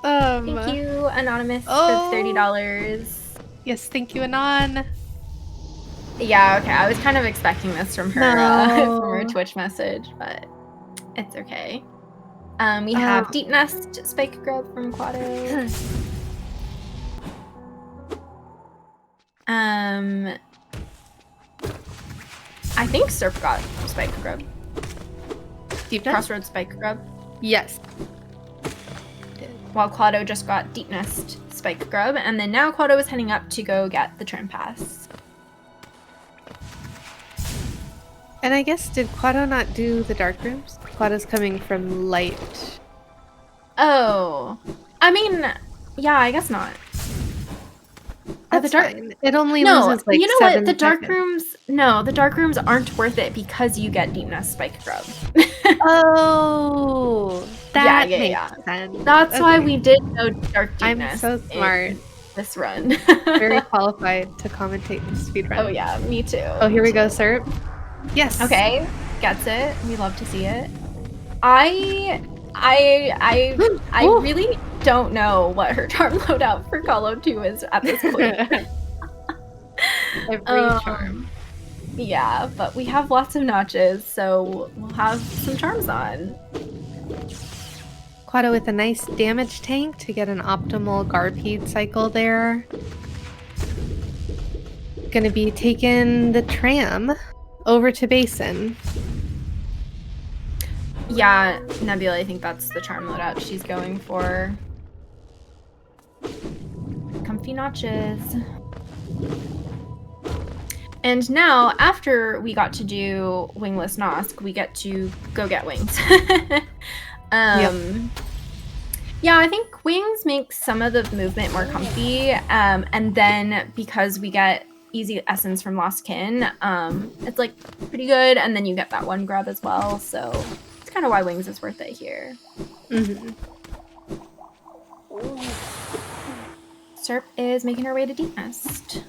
Speaker 2: Thank you, Anonymous, for $30.
Speaker 1: Yes, thank you, Anon.
Speaker 2: Yeah, okay. I was kind of expecting this from her from her Twitch message, but it's okay. We have Deep Nest Spike Grub from Quado. I think Serp got Spike Grub.
Speaker 1: Deep Nest?
Speaker 2: Crossroads Spike Grub.
Speaker 1: Yes.
Speaker 2: While Quado just got Deep Nest Spike Grub, and then now Quado is heading up to go get the Trim Pass.
Speaker 1: And I guess, did Quado not do the dark rooms? Quado's coming from light.
Speaker 2: Oh. I mean, yeah, I guess not.
Speaker 1: That's fine. It only loses like
Speaker 2: you know what?
Speaker 1: 7
Speaker 2: The dark
Speaker 1: seconds.
Speaker 2: rooms, no, the dark rooms aren't worth it because you get Deep Nest Spike Grub.
Speaker 1: That makes sense.
Speaker 2: That's why we did no Dark Deep Nest.
Speaker 1: I'm so smart.
Speaker 2: This run.
Speaker 1: Very qualified to commentate this speedrun.
Speaker 2: Oh yeah, me too.
Speaker 1: Oh, here we go, Serp. Yes.
Speaker 2: Okay, gets it. We love to see it. I really don't know what her charm loadout for Call of 2 is at this point.
Speaker 1: Every charm.
Speaker 2: Yeah, but we have lots of notches, so we'll have some charms on.
Speaker 1: Quado with a nice damage tank to get an optimal Garpede cycle there. Gonna be taking the tram over to Basin.
Speaker 2: Yeah, Nebula, I think that's the charm loadout she's going for. Comfy notches. And now, after we got to do Wingless Nosk, we get to go get wings. Yeah, I think wings make some of the movement more comfy, and then because we get easy essence from Lost Kin, it's like pretty good, and then you get that one grub as well, so it's kind of why wings is worth it here. Serp is making her way to Deep Nest.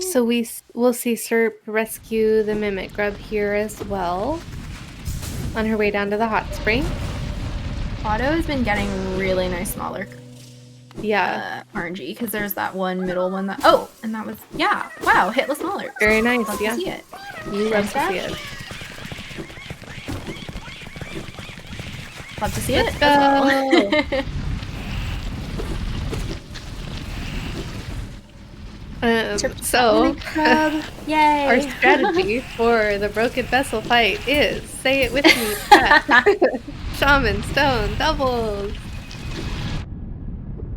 Speaker 1: So we'll see Serp rescue the Mimic Grub here as well. On her way down to the hot spring.
Speaker 2: Quado has been getting really nice smaller RNG, because there's that one middle one that... Oh! And that was... Yeah! Wow! Hitless smaller.
Speaker 1: Very nice,
Speaker 2: love to see it.
Speaker 1: You love to see it.
Speaker 2: Love to see it
Speaker 1: Let's
Speaker 2: as well.
Speaker 1: So,
Speaker 2: yay!
Speaker 1: Our strategy for the Broken Vessel fight is, say it with me, chat. Shaman Stone doubles.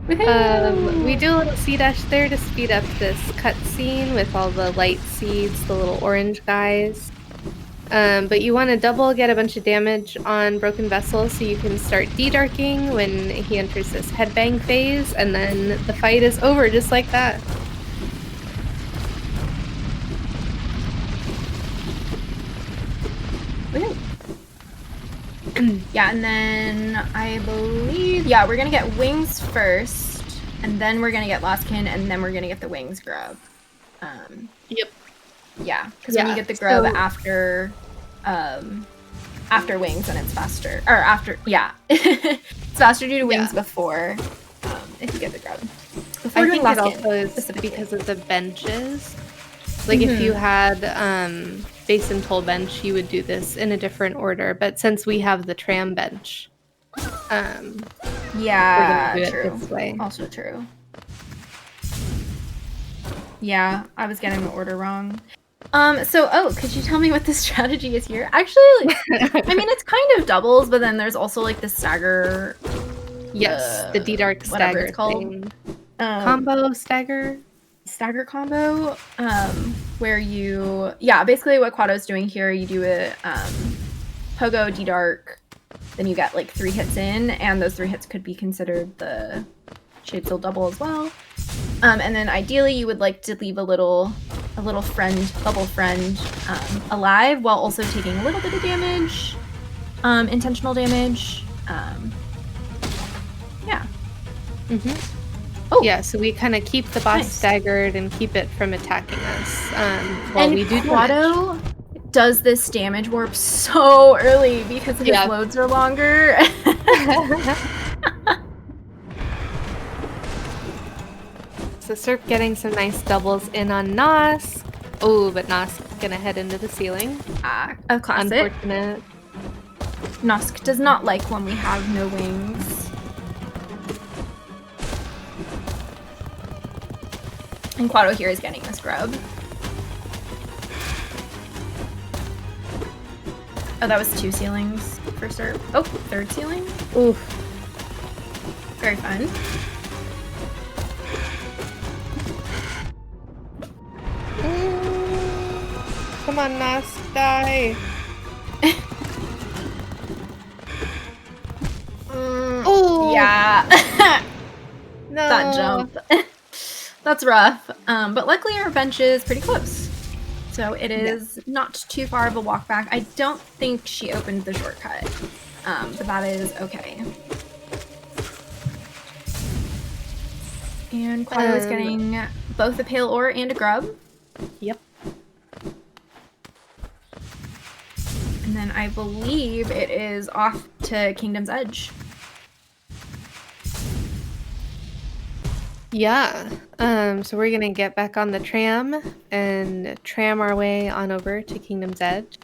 Speaker 1: We do a little C dash there to speed up this cutscene with all the light seeds, the little orange guys. But you want to double get a bunch of damage on Broken Vessel so you can start de-darking when he enters this headbang phase, and then the fight is over just like that.
Speaker 2: Yeah, and then I believe, yeah, we're gonna get wings first, and then we're gonna get Lostkin, and then we're gonna get the wings grub.
Speaker 1: Yep.
Speaker 2: Yeah, because when you get the grub after wings, and it's faster, or after, yeah, it's faster due to wings before, if you get the grub. Before
Speaker 1: I think
Speaker 2: Lostkin,
Speaker 1: it also is because of the benches. Like if you had base and toll bench, you would do this in a different order. But since we have the tram bench,
Speaker 2: yeah,
Speaker 1: we're gonna do
Speaker 2: true.
Speaker 1: it this way.
Speaker 2: Also true. Yeah, I was getting the order wrong. Could you tell me what the strategy is here? Actually, I mean, it's kind of doubles, but then there's also like the stagger.
Speaker 1: Yes, the D-Dark stagger
Speaker 2: it's called.
Speaker 1: thing. Combo stagger?
Speaker 2: Stagger combo, where you, basically what Quado's doing here, you do a Pogo, D-Dark, then you get like 3 hits in, and those 3 hits could be considered the Shade Seal double as well. And then ideally you would like to leave a little friend, bubble friend, alive while also taking a little bit of damage, intentional damage. Yeah.
Speaker 1: Oh yeah, so we kind of keep the boss staggered and keep it from attacking us while we do
Speaker 2: Quado does this damage warp so early because his loads are longer.
Speaker 1: So Serp getting some nice doubles in on Nosk. Oh, but Nosk gonna head into the ceiling.
Speaker 2: A classic.
Speaker 1: Unfortunate.
Speaker 2: Nosk does not like when we have no wings. And Quado here is getting this grub. Oh, that was 2 ceilings for Serp. Oh, 3rd ceiling.
Speaker 1: Oof.
Speaker 2: Very fun.
Speaker 1: Come on, Nosk, die.
Speaker 2: Oh, yeah.
Speaker 1: No.
Speaker 2: That jump. That's rough. But luckily our bench is pretty close. So it is not too far of a walk back. I don't think she opened the shortcut. But that is okay. And Quado is getting both a pale ore and a grub.
Speaker 1: Yep.
Speaker 2: And then I believe it is off to Kingdom's Edge.
Speaker 1: Yeah. So we're gonna get back on the tram and tram our way on over to Kingdom's Edge.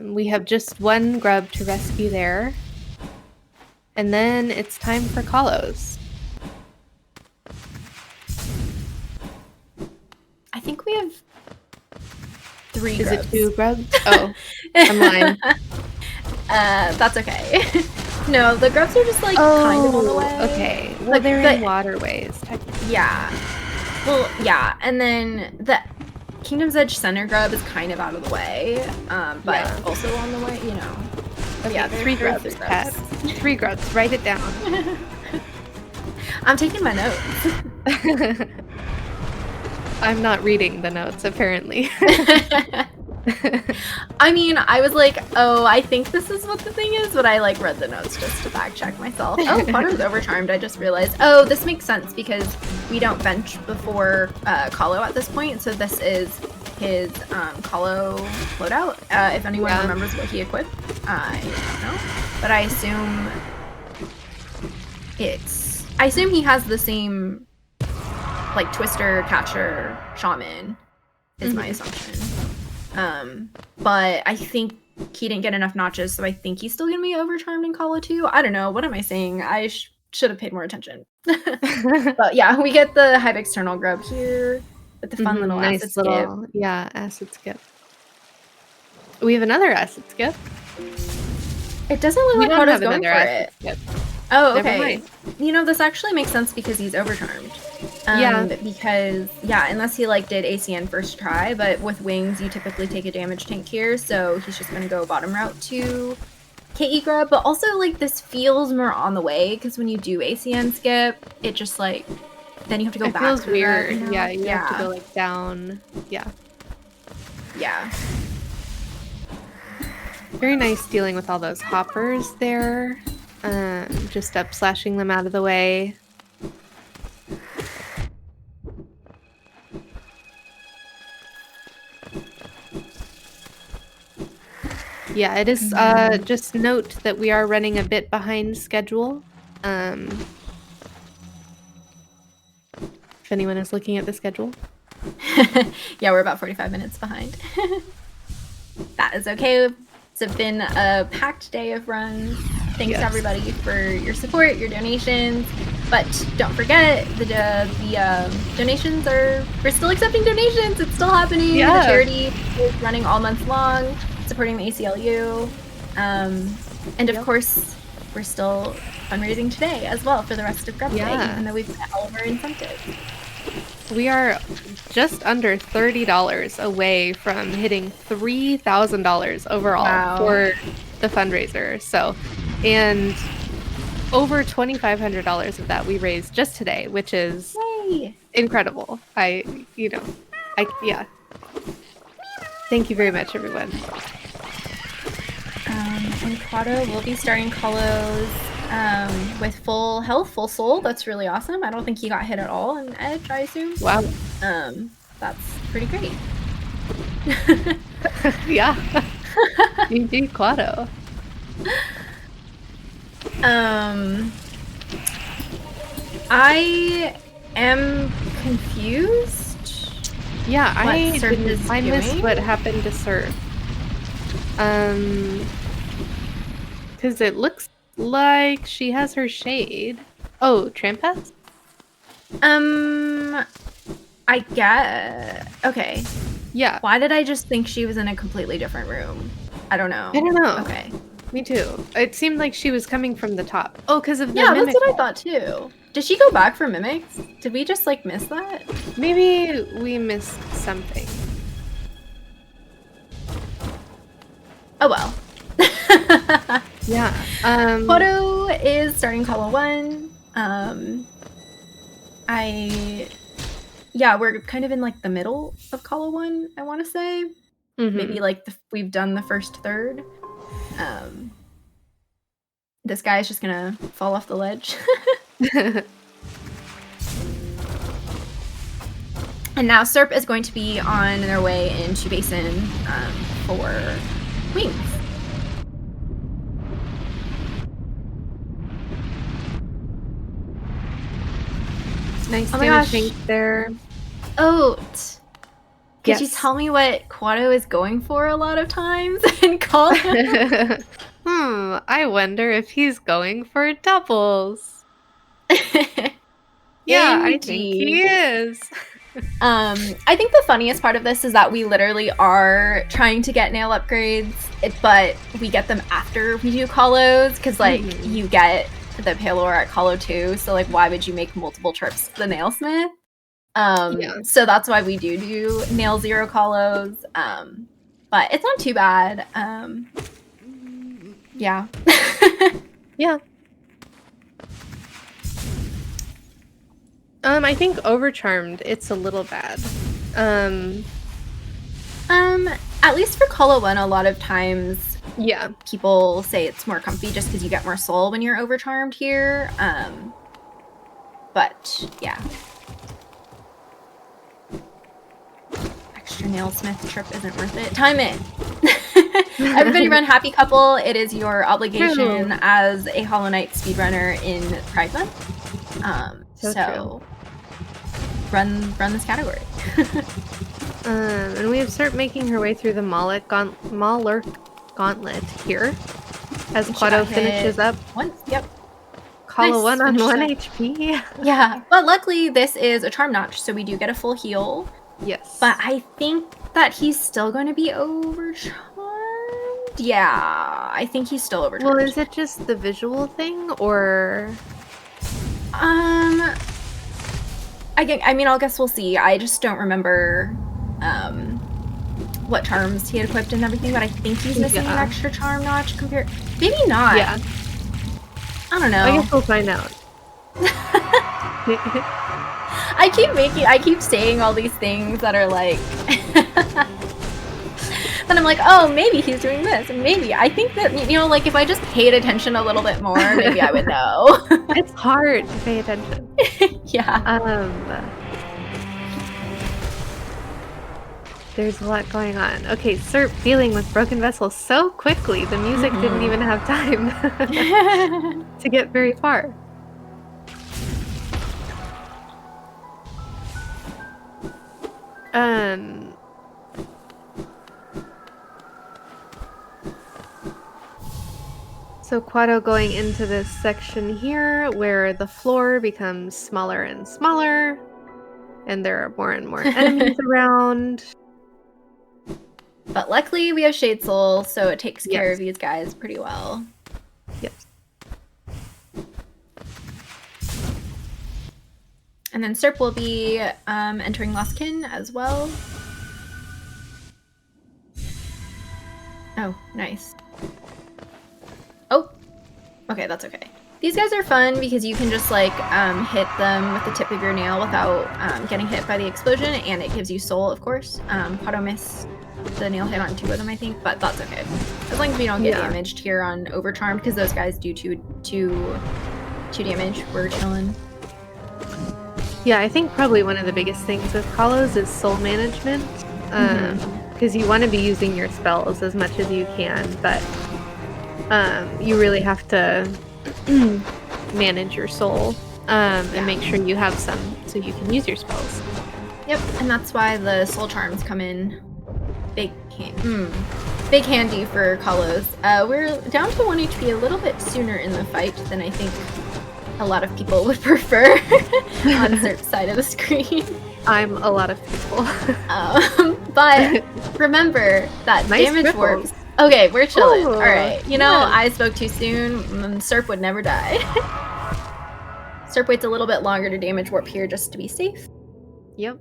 Speaker 1: We have just 1 grub to rescue there. And then it's time for Kalos.
Speaker 2: I think we have 3
Speaker 1: Is
Speaker 2: grubs.
Speaker 1: it 2 grubs? Oh, I'm lying.
Speaker 2: That's okay. No, the grubs are just like kind of on the way.
Speaker 1: Okay. Well, they're in waterways, technically.
Speaker 2: Yeah. Well, yeah. And then the Kingdom's Edge center grub is kind of out of the way, but also on the way, you know.
Speaker 1: Okay, yeah, 3 grubs, Pat. 3 grubs. Write it down.
Speaker 2: I'm taking my notes.
Speaker 1: I'm not reading the notes, apparently.
Speaker 2: I mean, I was like, oh, I think this is what the thing is, but I like read the notes just to fact check myself. Oh, Quado's overcharmed. I just realized. Oh, this makes sense because we don't bench before Kahlo at this point, so this is his Kahlo loadout. If anyone remembers what he equipped, I don't know, but I assume he has the same like Twister, Catcher, Shaman is my assumption. But I think he didn't get enough notches, so I think he's still gonna be overcharmed in Kahlo too. I don't know. What am I saying? I should have paid more attention. But yeah, we get the Hive External grub here with the fun little
Speaker 1: nice
Speaker 2: acid
Speaker 1: little,
Speaker 2: skip.
Speaker 1: Yeah, acid skip. We have another acid skip.
Speaker 2: It doesn't look like Quado's going for it.
Speaker 1: Skip.
Speaker 2: Oh,
Speaker 1: Never
Speaker 2: okay.
Speaker 1: mind.
Speaker 2: You know, this actually makes sense because he's overcharmed.
Speaker 1: Yeah.
Speaker 2: Because, yeah, unless he, like, did ACN first try, but with wings, you typically take a damage tank here, so he's just gonna go bottom route to KE Grub, but also, like, this feels more on the way, because when you do ACN skip, it just, like, then you have to go
Speaker 1: It
Speaker 2: back
Speaker 1: feels
Speaker 2: for Grub,
Speaker 1: weird.
Speaker 2: you know?
Speaker 1: Yeah, you have to
Speaker 2: Yeah.
Speaker 1: go like down. Yeah.
Speaker 2: Yeah.
Speaker 1: Very nice dealing with all those hoppers there. Just up slashing them out of the way. Yeah, it is just note that we are running a bit behind schedule. If anyone is looking at the schedule.
Speaker 2: Yeah, we're about 45 minutes behind. That is okay. It's been a packed day of runs. Thanks
Speaker 1: Yes.
Speaker 2: everybody for your support, your donations. But don't forget, the donations we're still accepting donations. It's still happening.
Speaker 1: Yeah.
Speaker 2: The charity is running all month long, supporting the ACLU. And of course, we're still fundraising today as well for the rest of Grub Day, even though we've got all of our incentives.
Speaker 1: We are just under $30 away from hitting $3,000 overall for the fundraiser. So, and over $2,500 of that we raised just today, which is incredible. Yeah. Thank you very much, everyone.
Speaker 2: And Quado will be starting Kalos with full health, full soul. That's really awesome. I don't think he got hit at all in Edge, I assume.
Speaker 1: Wow.
Speaker 2: That's pretty great.
Speaker 1: Yeah. GG Quado.
Speaker 2: I am confused.
Speaker 1: Yeah, I missed what
Speaker 2: doing.
Speaker 1: happened to Surf. Because it looks like she has her shade. Oh, Trampest?
Speaker 2: I get. Okay.
Speaker 1: Yeah.
Speaker 2: Why did I just think she was in a completely different room? I don't know.
Speaker 1: I don't know.
Speaker 2: Okay.
Speaker 1: Me too. It seemed like she was coming from the top. Oh, because of the
Speaker 2: Yeah,
Speaker 1: mimic.
Speaker 2: that's what I thought too. Did she go back for mimics? Did we just like miss that?
Speaker 1: Maybe we missed something.
Speaker 2: Oh well.
Speaker 1: Yeah.
Speaker 2: Quado is starting Colo 1. Yeah, we're kind of in like the middle of Colo 1, I want to say. Maybe like we've done the first third. This guy's just gonna fall off the ledge. And now Serp is going to be on their way into Basin for wings.
Speaker 1: Nice
Speaker 2: damage
Speaker 1: there.
Speaker 2: Oat. Could you tell me what Quado is going for a lot of times in Call?
Speaker 1: I wonder if he's going for doubles. Yeah, I think he is.
Speaker 2: I think the funniest part of this is that we literally are trying to get nail upgrades, but we get them after we do Kalos, because like you get the Palor at Kalo 2, so like why would you make multiple trips to the Nailsmith? So that's why we do Nail 0 Kalos, but it's not too bad. Yeah.
Speaker 1: Yeah. I think Overcharmed, it's a little bad.
Speaker 2: At least for Colo 1, a lot of times people say it's more comfy just because you get more soul when you're Overcharmed here. But yeah. Extra Nailsmith trip isn't worth it. Time it! Everybody run Happy Couple. It is your obligation as a Hollow Knight speedrunner in Pride Month. So run this category.
Speaker 1: And we have Serp making her way through the Mauler Gauntlet here as Quado finishes up. Call 1 on 1 HP.
Speaker 2: Yeah, but luckily this is a Charm Notch, so we do get a full heal.
Speaker 1: Yes.
Speaker 2: But I think that he's still going to be overcharmed. Yeah, I think he's still overcharged.
Speaker 1: Well, is it just the visual thing, or?
Speaker 2: I mean, I guess we'll see. I just don't remember what charms he had equipped and everything, but I think he's missing an extra charm notch compared. Maybe not.
Speaker 1: Yeah.
Speaker 2: I don't know.
Speaker 1: I guess we'll find out.
Speaker 2: I keep saying all these things that are like. Then I'm like, oh, maybe he's doing this, and maybe I think that, you know, like if I just paid attention a little bit more, maybe I would know.
Speaker 1: It's hard to pay attention.
Speaker 2: Yeah.
Speaker 1: There's a lot going on. Okay, Serp dealing with broken vessels so quickly. The music didn't even have time to get very far. So Quado going into this section here where the floor becomes smaller and smaller, and there are more and more enemies around.
Speaker 2: But luckily we have Shade Soul, so it takes care of these guys pretty well.
Speaker 1: Yes.
Speaker 2: And then Serp will be entering Lost Kin as well. Oh, nice. Oh, okay, that's okay. These guys are fun because you can just like hit them with the tip of your nail without getting hit by the explosion, and it gives you soul, of course. Quado missed the nail hit on 2 of them, I think, but that's okay. As long as we don't get damaged here on Overcharmed, because those guys do two damage, we're chilling.
Speaker 1: Yeah, I think probably one of the biggest things with Kalos is soul management, because you want to be using your spells as much as you can, but you really have to manage your soul and make sure you have some so you can use your spells.
Speaker 2: Yep, and that's why the soul charms come in big handy for Kalos. We're down to 1 HP a little bit sooner in the fight than I think a lot of people would prefer on Serp's side of the screen.
Speaker 1: I'm a lot of people.
Speaker 2: But remember that
Speaker 1: nice
Speaker 2: damage works. Okay, we're chilling. All right. You know,
Speaker 1: yeah.
Speaker 2: I spoke too soon. Serp would never die. Serp waits a little bit longer to damage warp here just to be safe.
Speaker 1: Yep.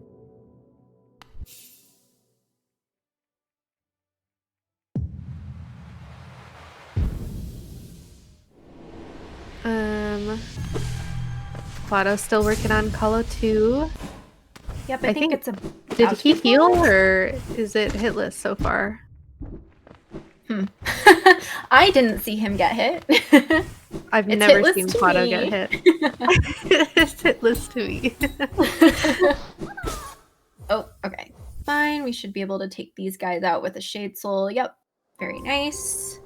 Speaker 1: Quado's still working on Colo 2.
Speaker 2: Yep, I think it's a...
Speaker 1: Did he heal, or is it hitless so far?
Speaker 2: I didn't see him get hit.
Speaker 1: I've never seen Quado get hit. It's hitless to me.
Speaker 2: Oh, okay. Fine, we should be able to take these guys out with a Shade Soul. Yep, very nice.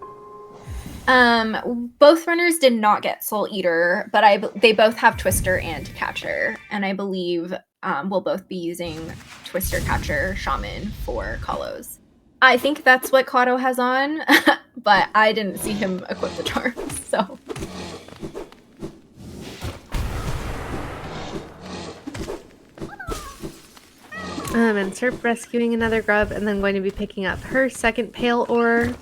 Speaker 2: Both runners did not get Soul Eater, but they both have Twister and Catcher, and I believe we'll both be using Twister, Catcher, Shaman for Kalos. I think that's what Quado has on, but I didn't see him equip the charms, so...
Speaker 1: And Serp rescuing another grub, and then going to be picking up her second pale ore.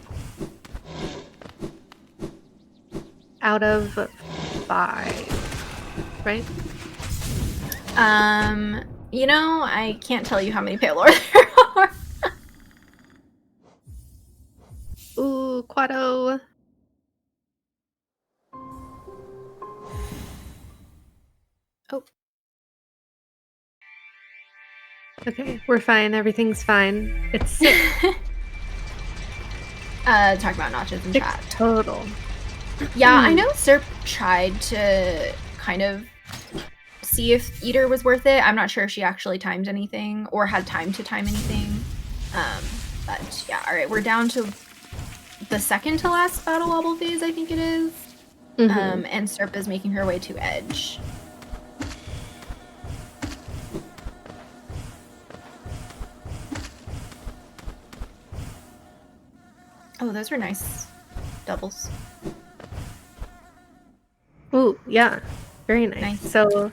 Speaker 1: Out of 5, right?
Speaker 2: You know, I can't tell you how many pale ore there are.
Speaker 1: Ooh, Quado. Oh. Okay, we're fine. Everything's fine. It's 6.
Speaker 2: Talk about notches in
Speaker 1: 6
Speaker 2: chat.
Speaker 1: total.
Speaker 2: Yeah, I know Serp tried to kind of see if Eater was worth it. I'm not sure if she actually timed anything or had time to time anything. But yeah, all right, we're down to the second to last battle wobble phase, I think it is. And Serp is making her way to Edge. Oh, those were nice doubles.
Speaker 1: Ooh, yeah. Very nice. So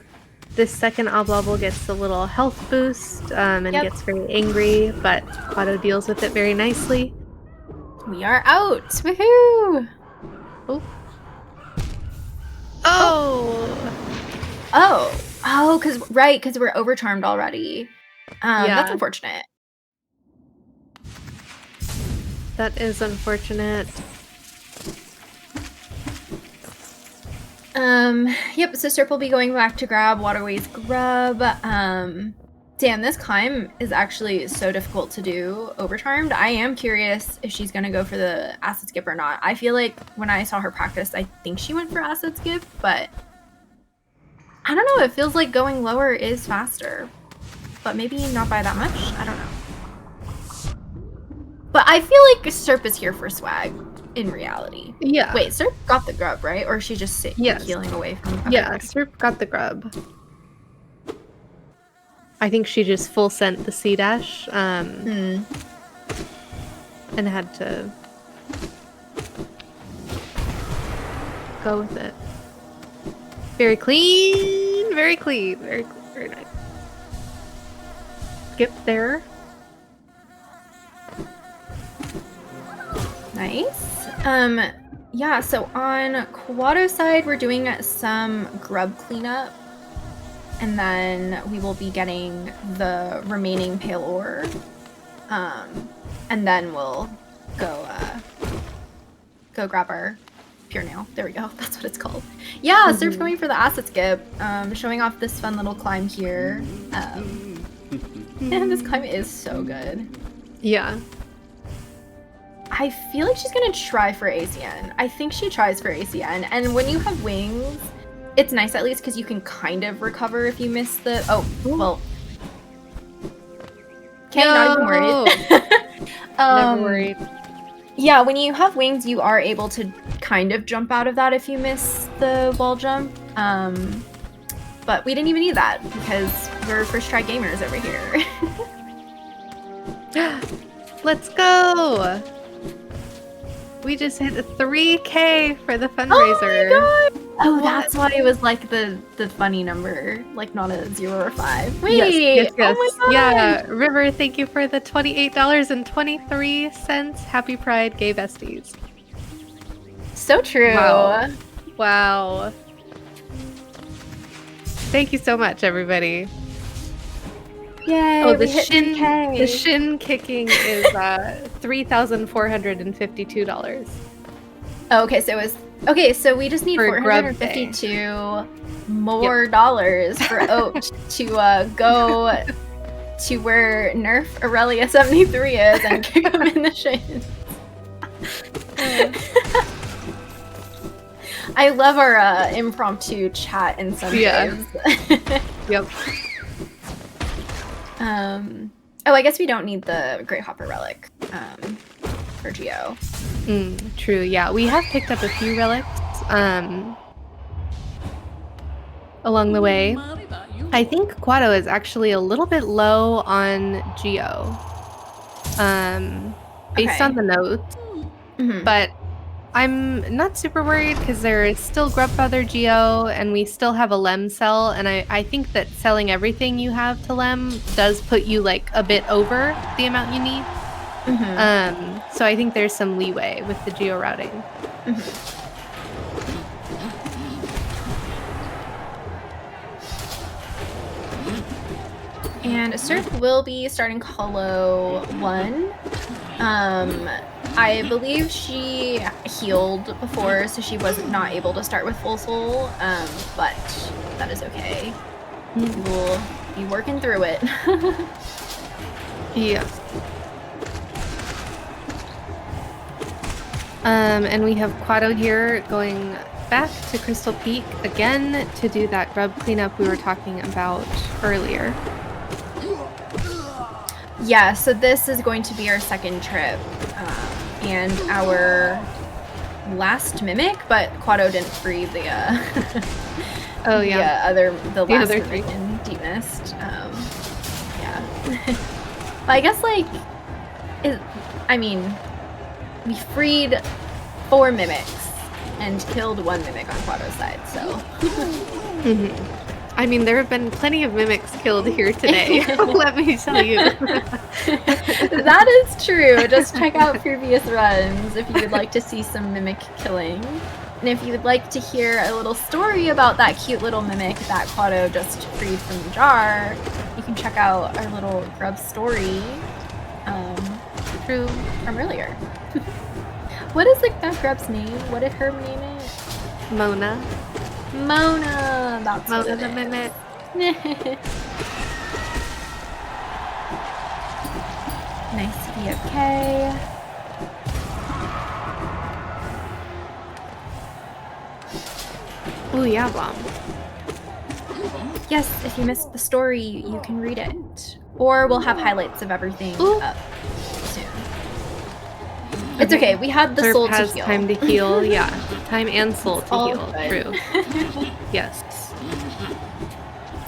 Speaker 1: this second Oblobble gets a little health boost and gets very angry, but Quado deals with it very nicely.
Speaker 2: We are out. Woohoo!
Speaker 1: Oh. Oh.
Speaker 2: Oh, because we're overcharmed already. That's
Speaker 1: Yeah.
Speaker 2: unfortunate.
Speaker 1: That is unfortunate.
Speaker 2: Yep, so Serp will be going back to grab Waterway's grub. Damn, this climb is actually so difficult to do overcharmed. I am curious if she's gonna go for the acid skip or not. I feel like when I saw her practice, I think she went for acid skip, but I don't know, it feels like going lower is faster. But maybe not by that much, I don't know. But I feel like Serp is here for swag, in reality.
Speaker 1: Yeah.
Speaker 2: Wait, Serp got the grub, right? Or is she just healing away from... Okay,
Speaker 1: yeah, Serp got the grub. I think she just full sent the C dash, and had to go with it. Very clean, very clean, very nice. Skip there.
Speaker 2: Nice. Yeah, so on Quado's side, we're doing some grub cleanup. And then we will be getting the remaining pale ore. And then we'll go grab our pure nail. There we go. That's what it's called. Yeah, Serp's going for the acid skip. Showing off this fun little climb here. And this climb is so good.
Speaker 1: Yeah.
Speaker 2: I feel like she's gonna try for ACN. I think she tries for ACN. And when you have wings, it's nice at least because you can kind of recover if you miss the... Oh, well. Okay, not even worried.
Speaker 1: Never worried.
Speaker 2: Yeah, when you have wings, you are able to kind of jump out of that if you miss the wall jump. But we didn't even need that because we're first try gamers over here.
Speaker 1: Let's go! We just hit a 3K for the fundraiser.
Speaker 2: Oh my god! Oh, that's why it was like the funny number, like not a 0 or 5. Wait,
Speaker 1: yes.
Speaker 2: oh my god!
Speaker 1: Yeah, River, thank you for the $28.23. Happy Pride, gay besties.
Speaker 2: So true.
Speaker 1: Wow. Thank you so much, everybody.
Speaker 2: Yay!
Speaker 1: Oh,
Speaker 2: the
Speaker 1: shin kicking is $3,452.
Speaker 2: Oh, okay, so it was so we just need
Speaker 1: For
Speaker 2: 452 more dollars for Oat to go to where Nerf Aurelia 73 is and kick him in the shins. I love our impromptu chat incentives.
Speaker 1: Yeah. Yep.
Speaker 2: Oh, I guess we don't need the Great Hopper Relic for Geo.
Speaker 1: True, yeah. We have picked up a few relics along the way. I think Quado is actually a little bit low on Geo based on the notes. But I'm not super worried because there is still Grubfather Geo and we still have a Lem sell, and I think that selling everything you have to Lem does put you like a bit over the amount you need. So I think there's some leeway with the Geo routing.
Speaker 2: And Surf will be starting Hollow 1. I believe she healed before, so she was not able to start with full soul, but that is okay. We'll be working through it.
Speaker 1: Yeah. And we have Quado here going back to Crystal Peak again to do that grub cleanup we were talking about earlier.
Speaker 2: Yeah, so this is going to be our second trip and our last mimic, but Quado didn't free the the last mimic in Deep Mist. Yeah. But I guess we freed 4 mimics and killed 1 mimic on Quado's side, so.
Speaker 1: I mean, there have been plenty of mimics killed here today. Let me tell you.
Speaker 2: That is true. Just check out previous runs if you would like to see some mimic killing. And if you would like to hear a little story about that cute little mimic that Quado just freed from the jar, you can check out our little Grub story from earlier. What is that Grub's name? What did her name is?
Speaker 1: Mona.
Speaker 2: Mona! That's
Speaker 1: Mona the mimic.
Speaker 2: Nice to be okay.
Speaker 1: Ooh, yeah, bomb.
Speaker 2: Yes, if you missed the story, you can read it. Or we'll have highlights of everything up soon. It's okay, we had the soul to heal.
Speaker 1: Time to heal, yeah. Time and soul to heal,
Speaker 2: good.
Speaker 1: true. Yes.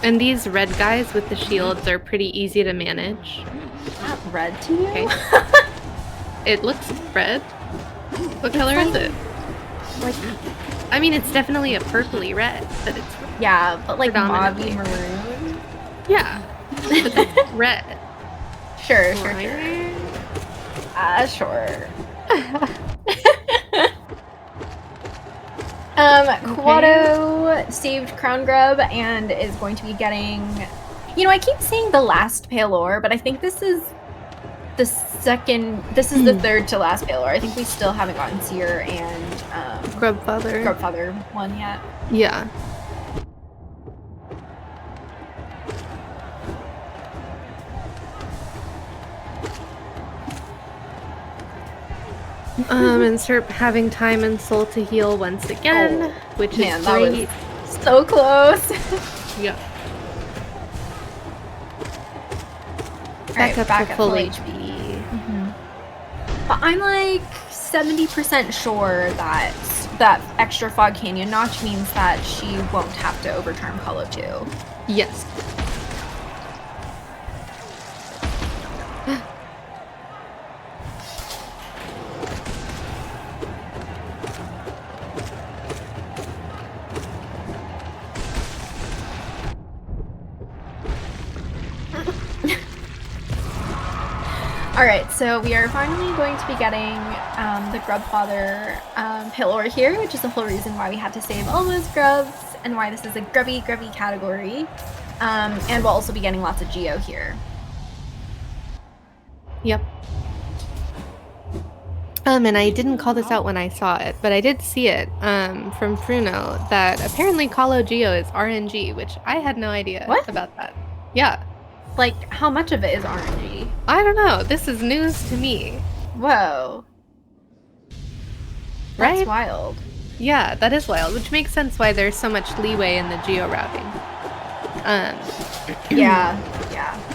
Speaker 1: And these red guys with the shields are pretty easy to manage.
Speaker 2: Not red to you?
Speaker 1: Okay. It looks red. What color is it?
Speaker 2: Like,
Speaker 1: I mean, it's definitely a purpley red, but it's
Speaker 2: yeah, but like
Speaker 1: predominantly
Speaker 2: mauve maroon.
Speaker 1: Yeah, but it's red.
Speaker 2: Sure. Sure. Quado saved Crown Grub and is going to be getting... You know, I keep saying the last Pale Ore, but I think this is the second... This is the third to last Pale Ore. I think we still haven't gotten Seer and... Grubfather one yet.
Speaker 1: Yeah. And start having time and soul to heal once again, which is great.
Speaker 2: That was so close.
Speaker 1: Yeah.
Speaker 2: Back
Speaker 1: up to full HP.
Speaker 2: But I'm like 70% sure that that extra Fog Canyon notch means that she won't have to overturn Hollow 2.
Speaker 1: Yes.
Speaker 2: Alright, so we are finally going to be getting the Grubfather Pale Ore here, which is the whole reason why we had to save all those grubs and why this is a grubby category. And we'll also be getting lots of Geo here.
Speaker 1: Yep. And I didn't call this out when I saw it, but I did see it from Fruno that apparently Colo Geo is RNG, which I had no idea about that. Yeah.
Speaker 2: Like, how much of it is RNG?
Speaker 1: I don't know. This is news to me.
Speaker 2: Whoa.
Speaker 1: Right?
Speaker 2: That's wild.
Speaker 1: Yeah, that is wild, which makes sense why there's so much leeway in the geo routing.
Speaker 2: Yeah,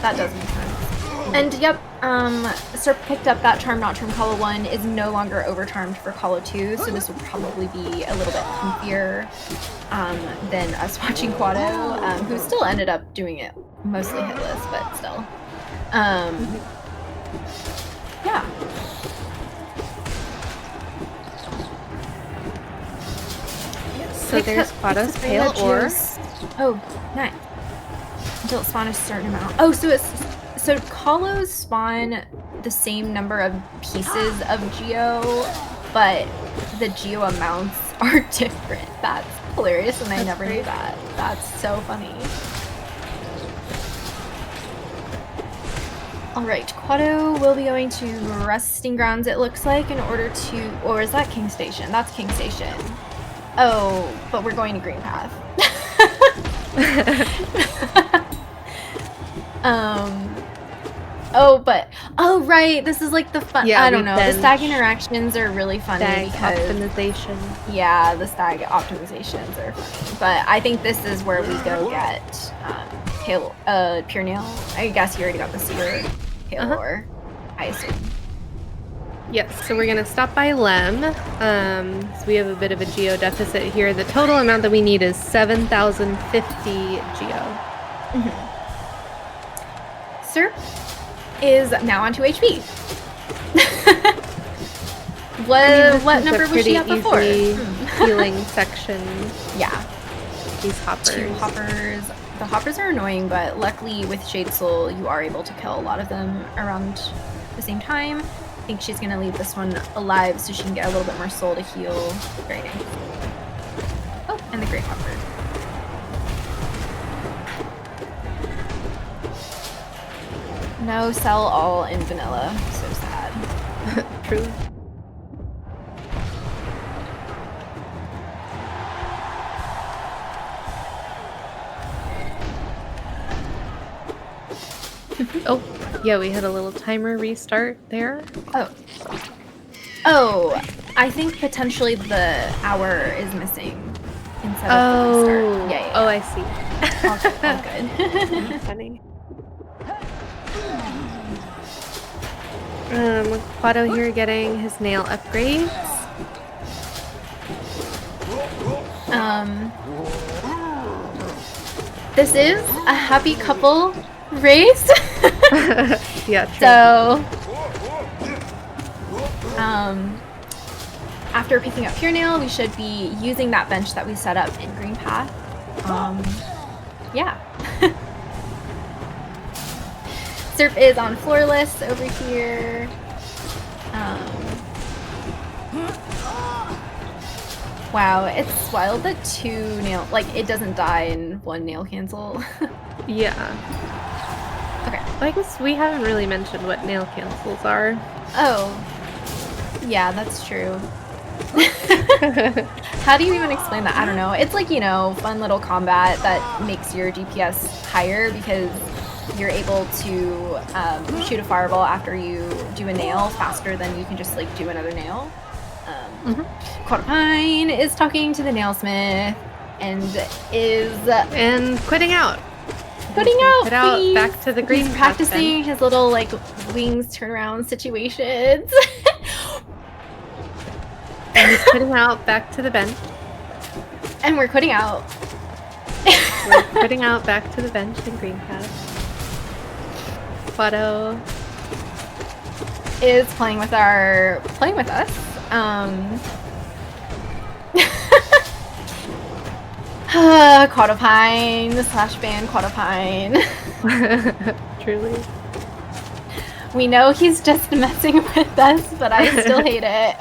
Speaker 2: that does make sense. And yep, Serp picked up that charm not from Colo 1 is no longer over-charmed for Colo 2, so this will probably be a little bit comfier than us watching Quado, who still ended up doing it mostly hitless, but still. Yeah.
Speaker 1: So there's Quado's Pale Ore.
Speaker 2: Oh, nice. Until it spawns a certain amount. Oh, so Colos spawn the same number of pieces of Geo, but the Geo amounts are different. That's hilarious, and I never knew that. That's so funny. Alright, Quado will be going to Resting Grounds, it looks like, in order to... Or is that King Station? That's King Station. Oh, but we're going to Green Path. Oh, right, this is like the fun...
Speaker 1: Yeah,
Speaker 2: I don't know, the stag interactions are really funny because...
Speaker 1: optimization.
Speaker 2: Yeah, the stag optimizations are funny. But I think this is where we go get Pure Nail. I guess you already got the Seer Pale Ore, I assume.
Speaker 1: Yes, so we're going to stop by Lem. So we have a bit of a geo deficit here. The total amount that we need is 7,050 geo.
Speaker 2: Serp is now on 2 HP. What number was she at before?
Speaker 1: Healing section.
Speaker 2: Yeah.
Speaker 1: these hoppers.
Speaker 2: 2 hoppers. The hoppers are annoying, but luckily with Shade Soul, you are able to kill a lot of them around the same time. I think she's gonna leave this one alive so she can get a little bit more soul to heal. Very nice. Oh, and the Great Hopper. No, sell all in vanilla. So sad.
Speaker 1: True. Oh, yeah, we had a little timer restart there.
Speaker 2: Oh, I think potentially the hour is missing instead of the restart. Yeah.
Speaker 1: Oh, I see.
Speaker 2: All good.
Speaker 1: Funny. Quado here getting his nail upgrades.
Speaker 2: This is a happy couple race.
Speaker 1: Yeah, true.
Speaker 2: So, after picking up Pure Nail, we should be using that bench that we set up in Green Path. Yeah. Surf is on Floorless over here. Wow, it's wild that 2 nail, like, it doesn't die in 1 nail cancel.
Speaker 1: Yeah.
Speaker 2: Okay.
Speaker 1: Well, I guess we haven't really mentioned what nail cancels are.
Speaker 2: Oh. Yeah, that's true. How do you even explain that? I don't know. It's like, you know, fun little combat that makes your DPS higher because you're able to shoot a fireball after you do a nail faster than you can just, like, do another nail. Quadrupine is talking to the nailsmith and is...
Speaker 1: And quitting out.
Speaker 2: Putting out,
Speaker 1: Put out back to the green.
Speaker 2: He's practicing his little, like, wings turnaround situations.
Speaker 1: And he's putting out back to the bench.
Speaker 2: And we're quitting out.
Speaker 1: We're putting out back to the bench in Green Path. Quado
Speaker 2: is playing with us. Quadopine / ban Quadopine.
Speaker 1: Truly.
Speaker 2: We know he's just messing with us, but I still hate it.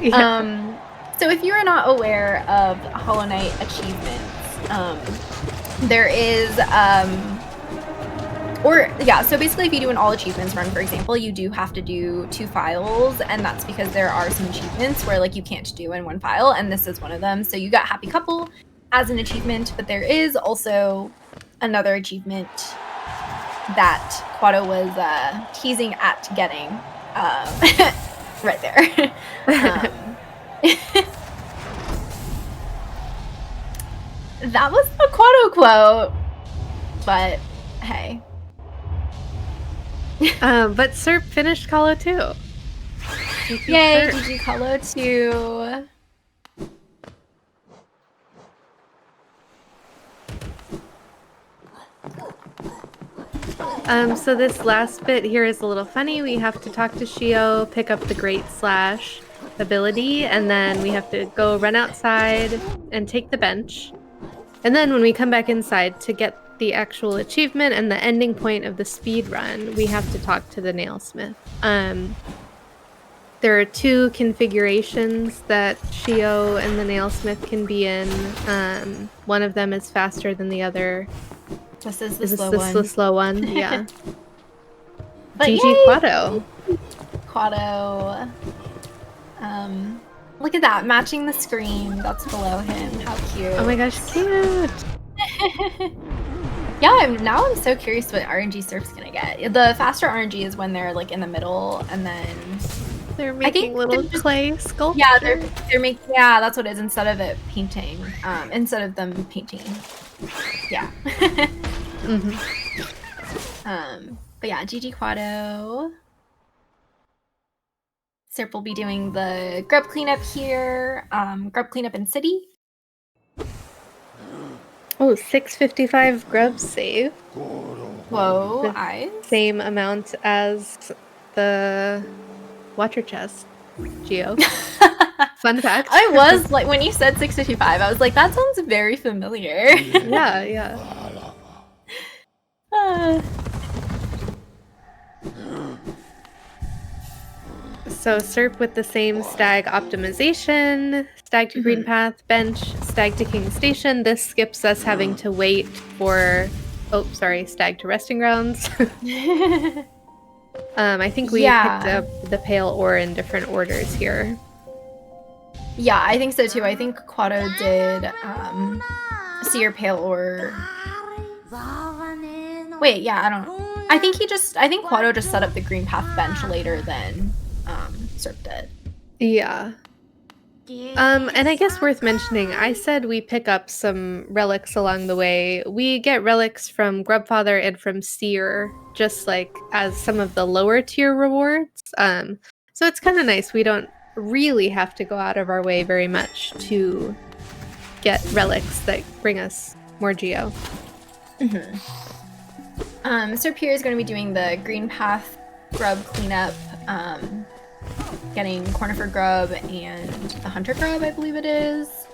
Speaker 2: Yeah. So if you're not aware of Hollow Knight achievements, there is so basically if you do an all achievements run, for example, you do have to do 2 files, and that's because there are some achievements where, like, you can't do in 1 file, and this is one of them. So you got Happy Couple as an achievement, but there is also another achievement that Quado was teasing at getting right there. That was a Quado quote, but hey.
Speaker 1: But Serp finished Colo too.
Speaker 2: Yay, GG Colo too.
Speaker 1: So this last bit here is a little funny. We have to talk to Shio, pick up the Great Slash ability, and then we have to go run outside and take the bench. And then when we come back inside to get the actual achievement and the ending point of the speed run, we have to talk to the nailsmith. There are 2 configurations that Shio and the nailsmith can be in. One of them is faster than the other.
Speaker 2: This is the slow one.
Speaker 1: The slow one, yeah.
Speaker 2: But
Speaker 1: GG
Speaker 2: yay!
Speaker 1: Quado.
Speaker 2: Quado. Look at that, matching the screen that's below him. How cute.
Speaker 1: Oh my gosh, cute.
Speaker 2: Yeah, I'm so curious what RNG Surf's gonna get. The faster RNG is when they're, like, in the middle, and then
Speaker 1: they're making little clay sculptures.
Speaker 2: Yeah, they're making. Yeah, that's what it is. Instead of it painting, instead of them painting. Yeah. But yeah, GG Quado. Serp will be doing the grub cleanup here. Grub cleanup in city.
Speaker 1: Oh, 655 grub save.
Speaker 2: Whoa, eyes.
Speaker 1: Same amount as the water chest, Geo. Fun fact.
Speaker 2: I was like, when you said 655, I was like, that sounds very familiar.
Speaker 1: Yeah. So Serp with the same stag optimization, stag to green path, bench, stag to king station. This skips us having to wait for, stag to resting grounds. I think we picked up the pale ore in different orders here.
Speaker 2: Yeah, I think so too. I think Quado did Seer Pale Ore. Wait, yeah, I think Quado just set up the green path bench later than Serp did.
Speaker 1: Yeah. And I guess worth mentioning, I said we pick up some relics along the way. We get relics from Grubfather and from Seer, just like as some of the lower tier rewards. So it's kind of nice. We don't really have to go out of our way very much to get relics that bring us more geo.
Speaker 2: Serp here is going to be doing the green path grub cleanup, getting Cornifer Grub and the Hunter Grub, I believe it is.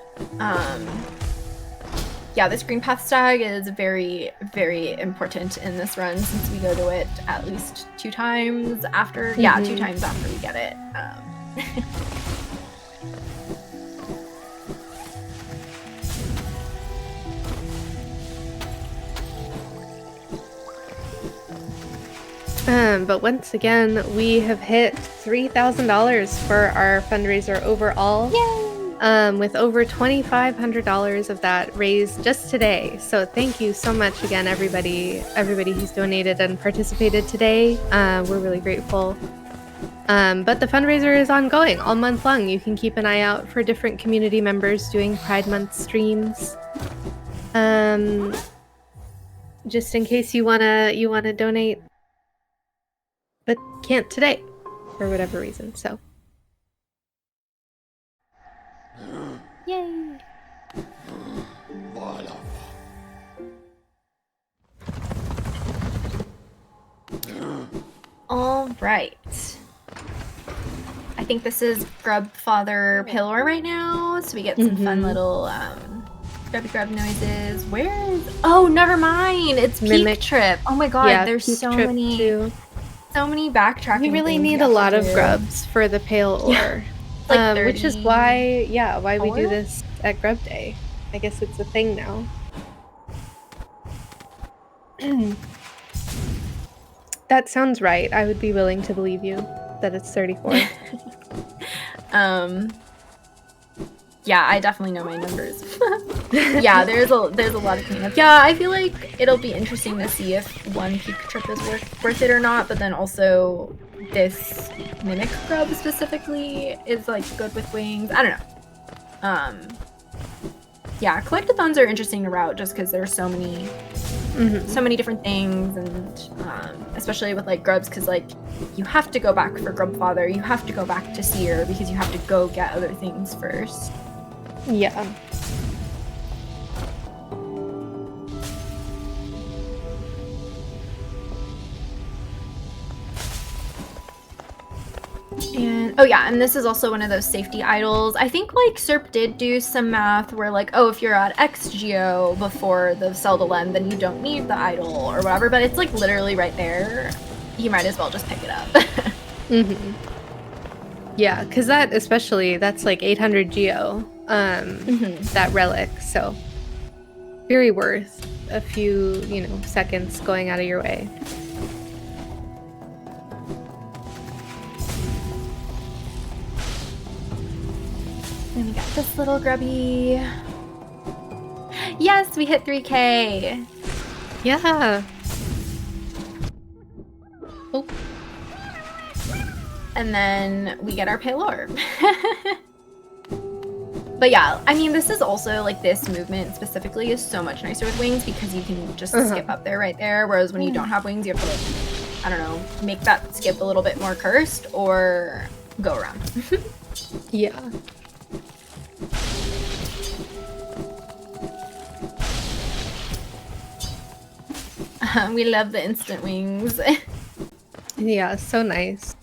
Speaker 2: Yeah, this green path stag is very, very important in this run since we go to it at least 2 times after. Yeah, 2 times after we get it.
Speaker 1: But once again, we have hit $3,000 for our fundraiser overall.
Speaker 2: Yay!
Speaker 1: With over $2,500 of that raised just today. So thank you so much again, everybody who's donated and participated today. We're really grateful. But the fundraiser is ongoing all month long. You can keep an eye out for different community members doing Pride Month streams. Just in case you wanna donate, but can't today for whatever reason. So.
Speaker 2: Yay! All right. I think this is Grubfather Pale Ore right now, so we get some fun little grubby grub noises. Where is? Oh, never mind. It's Peak Trip. Oh my god, yeah, there's so many backtracking.
Speaker 1: We really need a lot of grubs for the Pale Ore. Like which is why we do this at Grub Day. I guess it's a thing now. That sounds right. I would be willing to believe you that it's 34.
Speaker 2: Yeah, I definitely know my numbers. Yeah, there's a lot of cleanup. Yeah, I feel like it'll be interesting to see if one Peak Trip is worth it or not, but then also this Mimic Grub specifically is like good with wings. I don't know. Yeah, Collect-a-thons are interesting to route just because there's so many different things, and especially with like grubs, because like you have to go back for Grubfather, you have to go back to Seer because you have to go get other things first.
Speaker 1: Yeah.
Speaker 2: And oh yeah, and this is also one of those safety idols. I think like Serp did do some math where like, oh, if you're at X geo before the Seldalem, then you don't need the idol or whatever, but it's like literally right there. You might as well just pick it up.
Speaker 1: Yeah, because that's like 800 geo, that relic, so very worth a few, seconds going out of your way.
Speaker 2: And we got this little grubby. Yes, we hit 3K.
Speaker 1: Yeah. Oh.
Speaker 2: And then we get our Pale Ore. But yeah, I mean, this is also like this movement specifically is so much nicer with wings because you can just skip up there right there. Whereas when you don't have wings, you have to like, I don't know, make that skip a little bit more cursed or go around.
Speaker 1: Yeah.
Speaker 2: We love the instant wings.
Speaker 1: Yeah, so nice.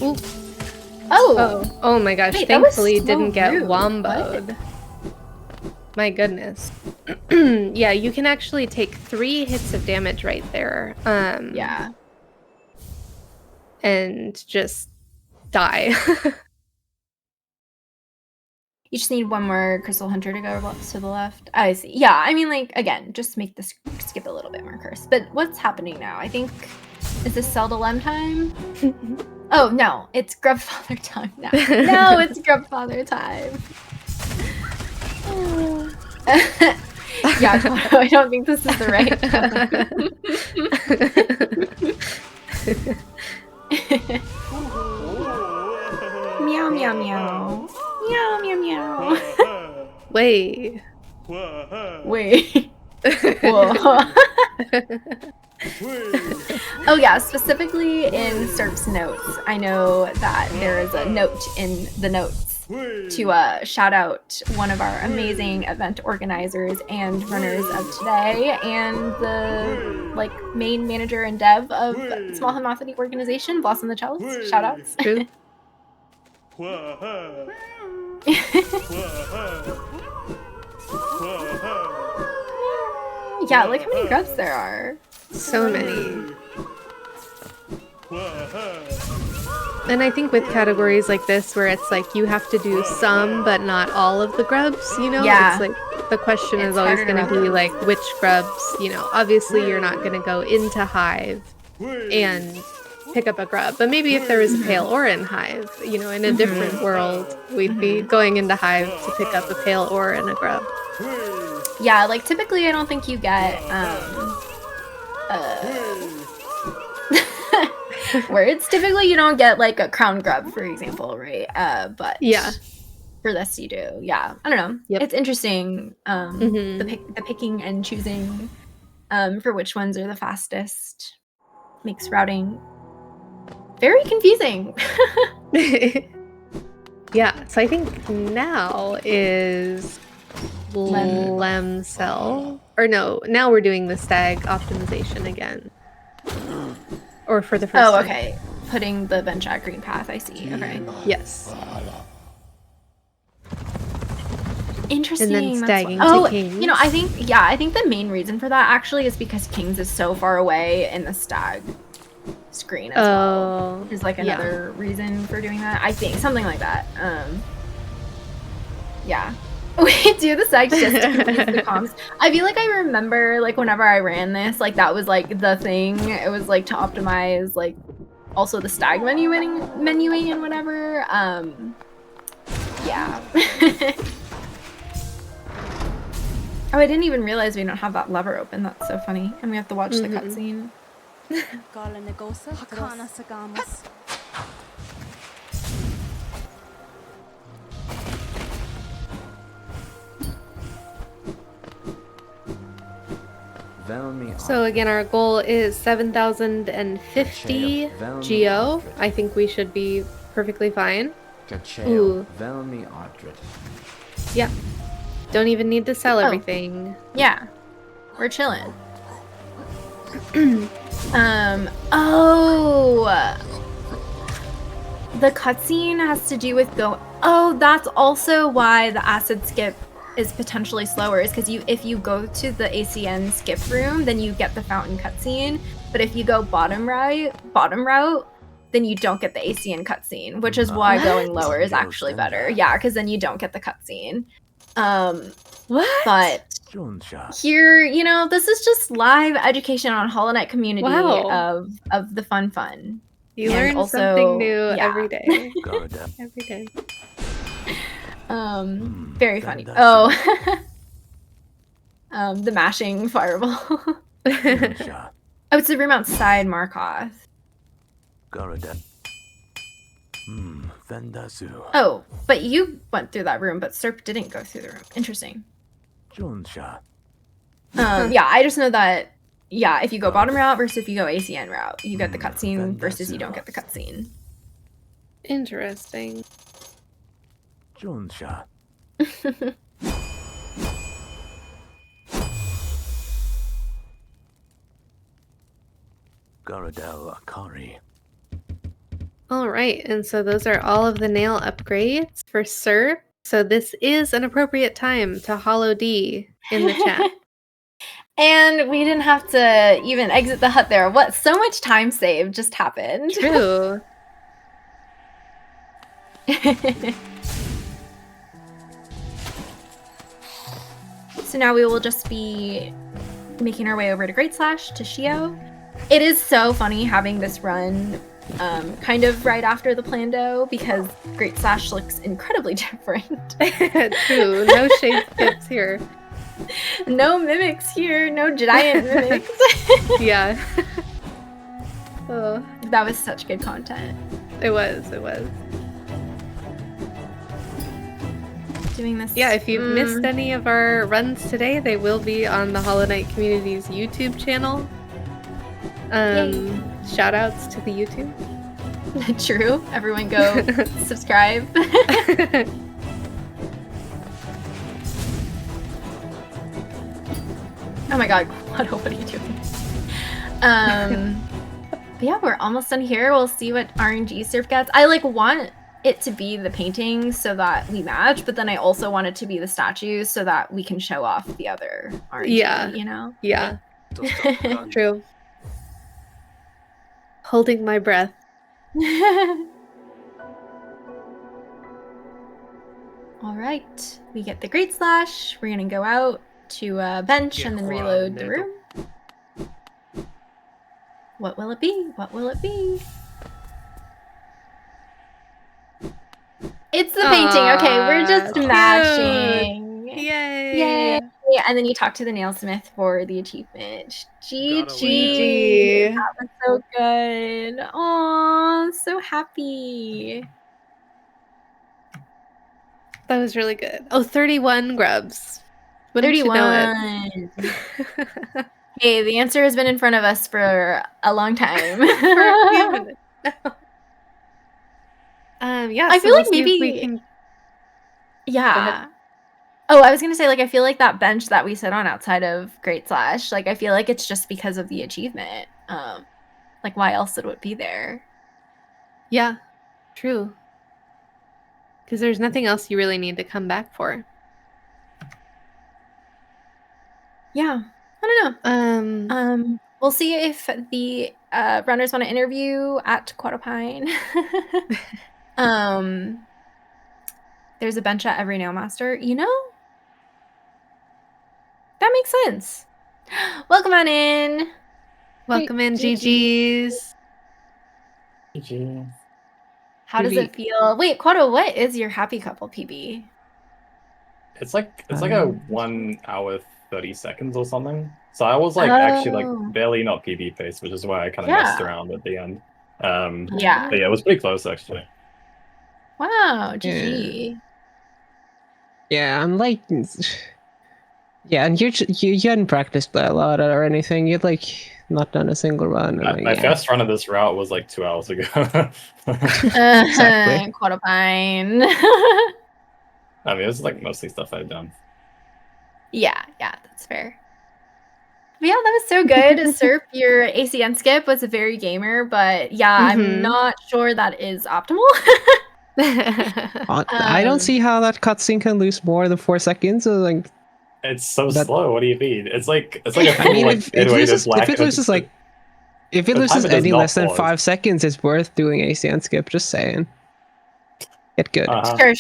Speaker 1: Ooh.
Speaker 2: Oh.
Speaker 1: Oh my gosh.
Speaker 2: Wait, that was
Speaker 1: Thankfully
Speaker 2: so
Speaker 1: didn't get
Speaker 2: rude.
Speaker 1: womboed. My goodness. Yeah, you can actually take 3 hits of damage right there.
Speaker 2: Yeah.
Speaker 1: And just die.
Speaker 2: You just need one more Crystal Hunter to go to the left. I see. Yeah, I mean, like, again, just make this skip a little bit more curse. But what's happening now? I think, is this Zelda Lem time? Oh, no, it's Grubfather time now. No, it's Grubfather time. Yeah, I don't think this is the right Meow, meow, meow. Meow, meow, meow.
Speaker 1: Wait.
Speaker 2: Wait. Whoa. Oh yeah, specifically in Serp's notes, I know that there is a note in the notes to shout out one of our amazing event organizers and runners of today, and the main manager and dev of Small Homophony organization, Blossom the Cellist. Shout outs.
Speaker 1: True.
Speaker 2: Yeah, look how many grubs there are.
Speaker 1: So many. And I think with categories like this, where it's like you have to do some but not all of the grubs, you know?
Speaker 2: Yeah.
Speaker 1: It's like the question
Speaker 2: It's
Speaker 1: is always
Speaker 2: harder to
Speaker 1: going to be like which grubs, you know? Obviously, you're not going to go into Hive and pick up a grub. But maybe if there was a Pale Ore in Hive, you know, in a different world, we'd be going into Hive to pick up a Pale Ore and a grub.
Speaker 2: Yeah, like typically I don't think you get words. Typically you don't get like a crown grub, for example, right? But
Speaker 1: yeah,
Speaker 2: for this you do. Yeah, I don't know.
Speaker 1: Yep.
Speaker 2: It's interesting. The picking and choosing for which ones are the fastest makes routing very confusing.
Speaker 1: Yeah, so I think now is Lem Cell. Or no, now we're doing the stag optimization again. Or for the first time.
Speaker 2: Okay. Putting the bench at green path, I see. Okay.
Speaker 1: Yes.
Speaker 2: Interesting.
Speaker 1: And then stagging to Kings.
Speaker 2: You know, I think the main reason for that actually is because Kings is so far away in the stag screen as well. Is like another reason for doing that. I think something like that. Yeah. We do the stag just to confuse the comms. I feel like I remember like whenever I ran this, like that was like the thing. It was like to optimize like also the stag menuing and whatever. Yeah. Oh, I didn't even realize we don't have that lever open. That's so funny. And we have to watch the cutscene. So again, our goal is 7,050 GO. I think we should be perfectly fine. Ooh. Yeah. Don't even need to sell everything. Yeah. We're chilling. The cutscene has to do with that's also why the acid skip is potentially slower, is because if you go to the ACN skip room, then you get the fountain cutscene. But if you go bottom route, then you don't get the ACN cutscene, which is why going lower is actually better. Yeah, because then you don't get the cutscene. But here, you know, this is just live education on Hollow Knight community of the fun.
Speaker 1: You learn something new every day. Every day.
Speaker 2: Very funny. The mashing fireball. It's the room outside Markoth. Oh, but you went through that room, but Serp didn't go through the room. Interesting. Yeah, I just know that, if you go bottom route versus if you go ACN route, you get the cutscene versus you don't get the cutscene.
Speaker 1: Interesting.
Speaker 3: Garadel Akari.
Speaker 1: All right, and so those are all of the nail upgrades for Sir. So this is an appropriate time to hollow D in the chat.
Speaker 2: And we didn't have to even exit the hut there. What? So much time saved just happened.
Speaker 1: True.
Speaker 2: So now we will just be making our way over to Great Slash to Shio. It is so funny having this run kind of right after the Plando because Great Slash looks incredibly different.
Speaker 1: True. No shade skips here.
Speaker 2: No mimics here. No giant mimics.
Speaker 1: Yeah. Oh.
Speaker 2: That was such good content.
Speaker 1: It was. It was.
Speaker 2: Doing this.
Speaker 1: Yeah, if you've missed any of our runs today, they will be on the Hollow Knight Community's YouTube channel. Shout outs to the YouTube.
Speaker 2: True. Everyone go subscribe. Oh my god, what are you doing? But yeah, we're almost done here. We'll see what RNG Surf gets. I want it to be the painting so that we match, but then I also want it to be the statues so that we can show off the other RNG, you know?
Speaker 1: Yeah. True. Holding my breath.
Speaker 2: All right, we get the Great Slash. We're gonna go out to bench and then reload the room. What will it be? What will it be? It's the painting. Okay, we're just matching.
Speaker 1: Yay!
Speaker 2: Yay! And then you talk to the nailsmith for the achievement.
Speaker 1: GG.
Speaker 2: That was so good. Oh, so happy.
Speaker 1: That was really good. Oh, 31 grubs. Wouldn't
Speaker 2: 31.
Speaker 1: You know it?
Speaker 2: Hey, the answer has been in front of us for a long time.
Speaker 1: For a few minutes now. Yeah,
Speaker 2: I
Speaker 1: so
Speaker 2: feel like
Speaker 1: we'll see
Speaker 2: maybe
Speaker 1: if we can...
Speaker 2: Yeah. Oh, I was gonna say, I feel like that bench that we sit on outside of Great Slash, I feel like it's just because of the achievement. Why else would it be there?
Speaker 1: Yeah, true. Because there's nothing else you really need to come back for.
Speaker 2: Yeah, I don't know. We'll see if the runners want to interview at Quadopine. There's a bench at every nail master. You know, that makes sense. Welcome on in.
Speaker 1: Welcome in, GGs.
Speaker 3: GG.
Speaker 2: How does it feel? Wait, Quado, what is your happy couple PB?
Speaker 3: It's like a 1 hour 30 seconds or something. So I was actually barely not PB pace, which is why I kind of messed around at the end. But yeah, it was pretty close actually.
Speaker 2: Wow, GG.
Speaker 4: Yeah, I'm yeah, and you hadn't practiced that a lot or anything. You'd not done a single run.
Speaker 3: My first run of this route was 2 hours ago.
Speaker 4: Exactly.
Speaker 2: Quadopine.
Speaker 3: I mean, it was mostly stuff I've done.
Speaker 2: Yeah, that's fair. But yeah, that was so good. Serp, your ACN skip was a very gamer, but yeah, I'm not sure that is optimal.
Speaker 4: I don't see how that cutscene can lose more than 4 seconds. So
Speaker 3: it's so slow. What do you mean? It's like a full,
Speaker 4: I mean, if it loses any less than 5 seconds, it's worth doing ACN skip. Just saying. Get good.
Speaker 2: Sure.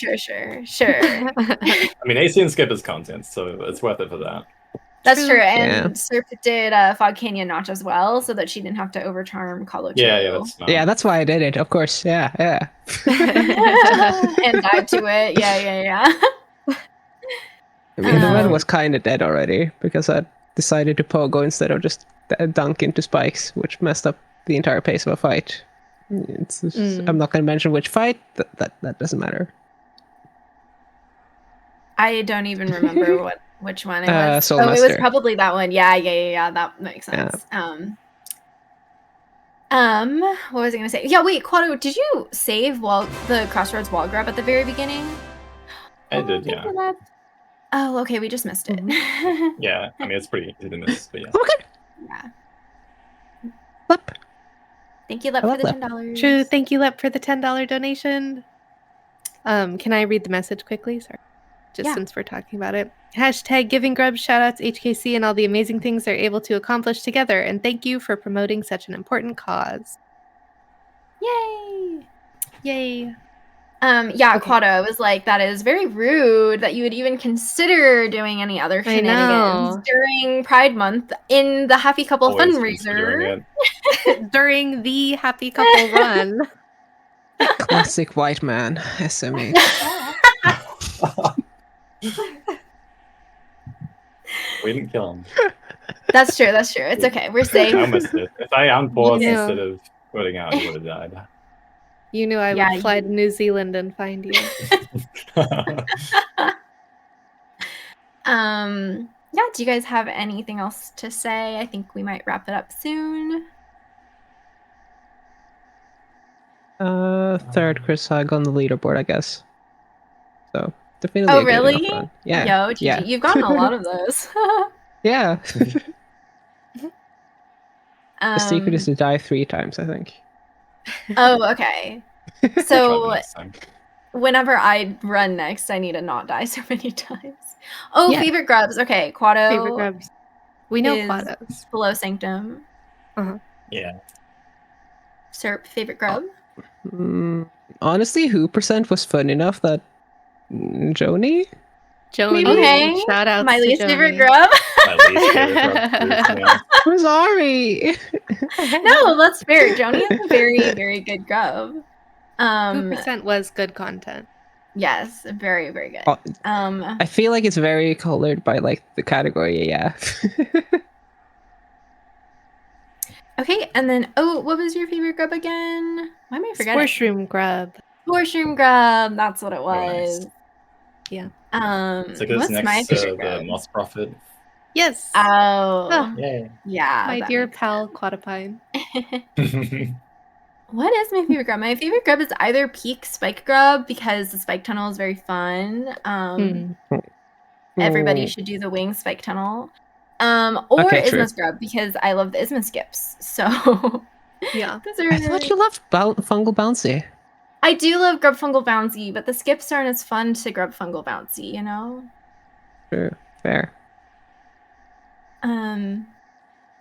Speaker 3: I mean, ACN skip is content, so it's worth it for that.
Speaker 2: That's true. And Serp did Fog Canyon Notch as well, so that she didn't have to overcharm Colo 2.
Speaker 3: Yeah,
Speaker 4: that's why I did it. Of course. Yeah.
Speaker 2: And dive to it. Yeah.
Speaker 4: I mean, the run was kind of dead already because I decided to pogo instead of just dunk into spikes, which messed up the entire pace of a fight. I'm not going to mention which fight. That doesn't matter.
Speaker 2: I don't even remember which one it was.
Speaker 4: Soul Master.
Speaker 2: It was probably that one. Yeah. That makes sense.
Speaker 4: Yeah.
Speaker 2: What was I going to say? Yeah, wait, Quado, did you save the Crossroads wall grab at the very beginning?
Speaker 3: I did, yeah.
Speaker 2: Oh, okay, we just missed it.
Speaker 3: Yeah, I mean, it's pretty easy to miss, but yeah.
Speaker 4: Okay.
Speaker 2: Yeah.
Speaker 4: Flip.
Speaker 2: Thank you, Lep, for the $10.
Speaker 1: True. Thank you, Lep, for the $10 donation. Can I read the message quickly? Sorry. Just since we're talking about it. Hashtag giving grubs, shoutouts HKC and all the amazing things they're able to accomplish together. And thank you for promoting such an important cause.
Speaker 2: Yay!
Speaker 1: Yay.
Speaker 2: Quado was like, that is very rude that you would even consider doing any other shenanigans during Pride Month in the Happy Couple fundraiser.
Speaker 1: During the Happy Couple run.
Speaker 4: Classic white man, SMH.
Speaker 3: We didn't kill him.
Speaker 2: That's true. It's okay. We're safe.
Speaker 3: I almost did. If I unpaused instead of putting out, you would have died.
Speaker 1: You knew I would fly to New Zealand and find you.
Speaker 2: Do you guys have anything else to say? I think we might wrap it up soon.
Speaker 4: Third Chris Hug on the leaderboard, I guess. So definitely.
Speaker 2: Oh, really?
Speaker 4: Good enough run. Yeah.
Speaker 2: Yo, GG. You've gotten a lot of those.
Speaker 4: Yeah. The secret is to die 3 times, I think.
Speaker 2: Oh, okay. So whenever I run next, I need to not die so many times. Oh, favorite grubs. Okay, Quado.
Speaker 1: Favorite grubs. We know Quado's.
Speaker 2: Below Sanctum.
Speaker 3: Yeah.
Speaker 2: Serp, favorite grub?
Speaker 4: Honestly, Who% was fun enough that Joni?
Speaker 2: Okay.
Speaker 1: Shout out
Speaker 2: my
Speaker 1: to
Speaker 2: least
Speaker 1: Joni.
Speaker 2: favorite grub.
Speaker 3: My least favorite grub.
Speaker 4: I'm sorry.
Speaker 2: No, that's fair. Joni is a very, very good grub.
Speaker 1: Who% was good content.
Speaker 2: Yes, very, very good.
Speaker 4: I feel like it's very colored by like the category, yeah.
Speaker 2: Okay, and then what was your favorite grub again? Why am I forgetting?
Speaker 1: Sporshroom grub.
Speaker 2: Sporshroom grub, that's what it was.
Speaker 3: Nice.
Speaker 1: Yeah.
Speaker 3: So goes next to the Moss Prophet.
Speaker 2: Yes. Oh.
Speaker 3: Yay.
Speaker 2: Yeah.
Speaker 1: My dear pal Quadapine.
Speaker 2: What is my favorite grub? My favorite grub is either Peak Spike Grub because the spike tunnel is very fun. Everybody should do the wing spike tunnel. Or Isthmus Grub because I love the Isthmus skips. So
Speaker 1: yeah.
Speaker 4: I thought you loved Fungal Bouncy.
Speaker 2: I do love Grub Fungal Bouncy, but the skips aren't as fun to Grub Fungal Bouncy, you know?
Speaker 4: True. Fair.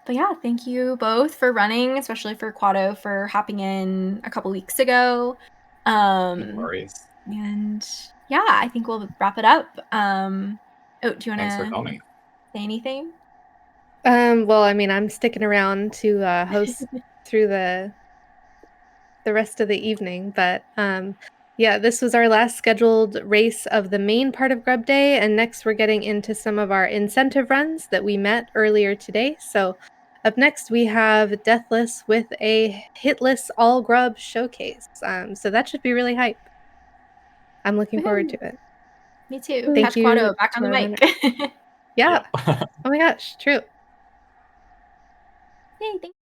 Speaker 2: But yeah, thank you both for running, especially for Quado for hopping in a couple weeks ago.
Speaker 3: No worries.
Speaker 2: And yeah, I think we'll wrap it up. Do you want to say anything?
Speaker 1: Well, I mean, I'm sticking around to host through the rest of the evening, but yeah, this was our last scheduled race of the main part of Grub Day, and next we're getting into some of our incentive runs that we met earlier today. So up next we have Deathless with a hitless all grub showcase. So that should be really hype. I'm looking forward to it.
Speaker 2: Me too.
Speaker 1: Thank
Speaker 2: Catch
Speaker 1: you
Speaker 2: Quado back on the mic.
Speaker 1: Yeah. Oh my gosh, true.
Speaker 2: Yay, thank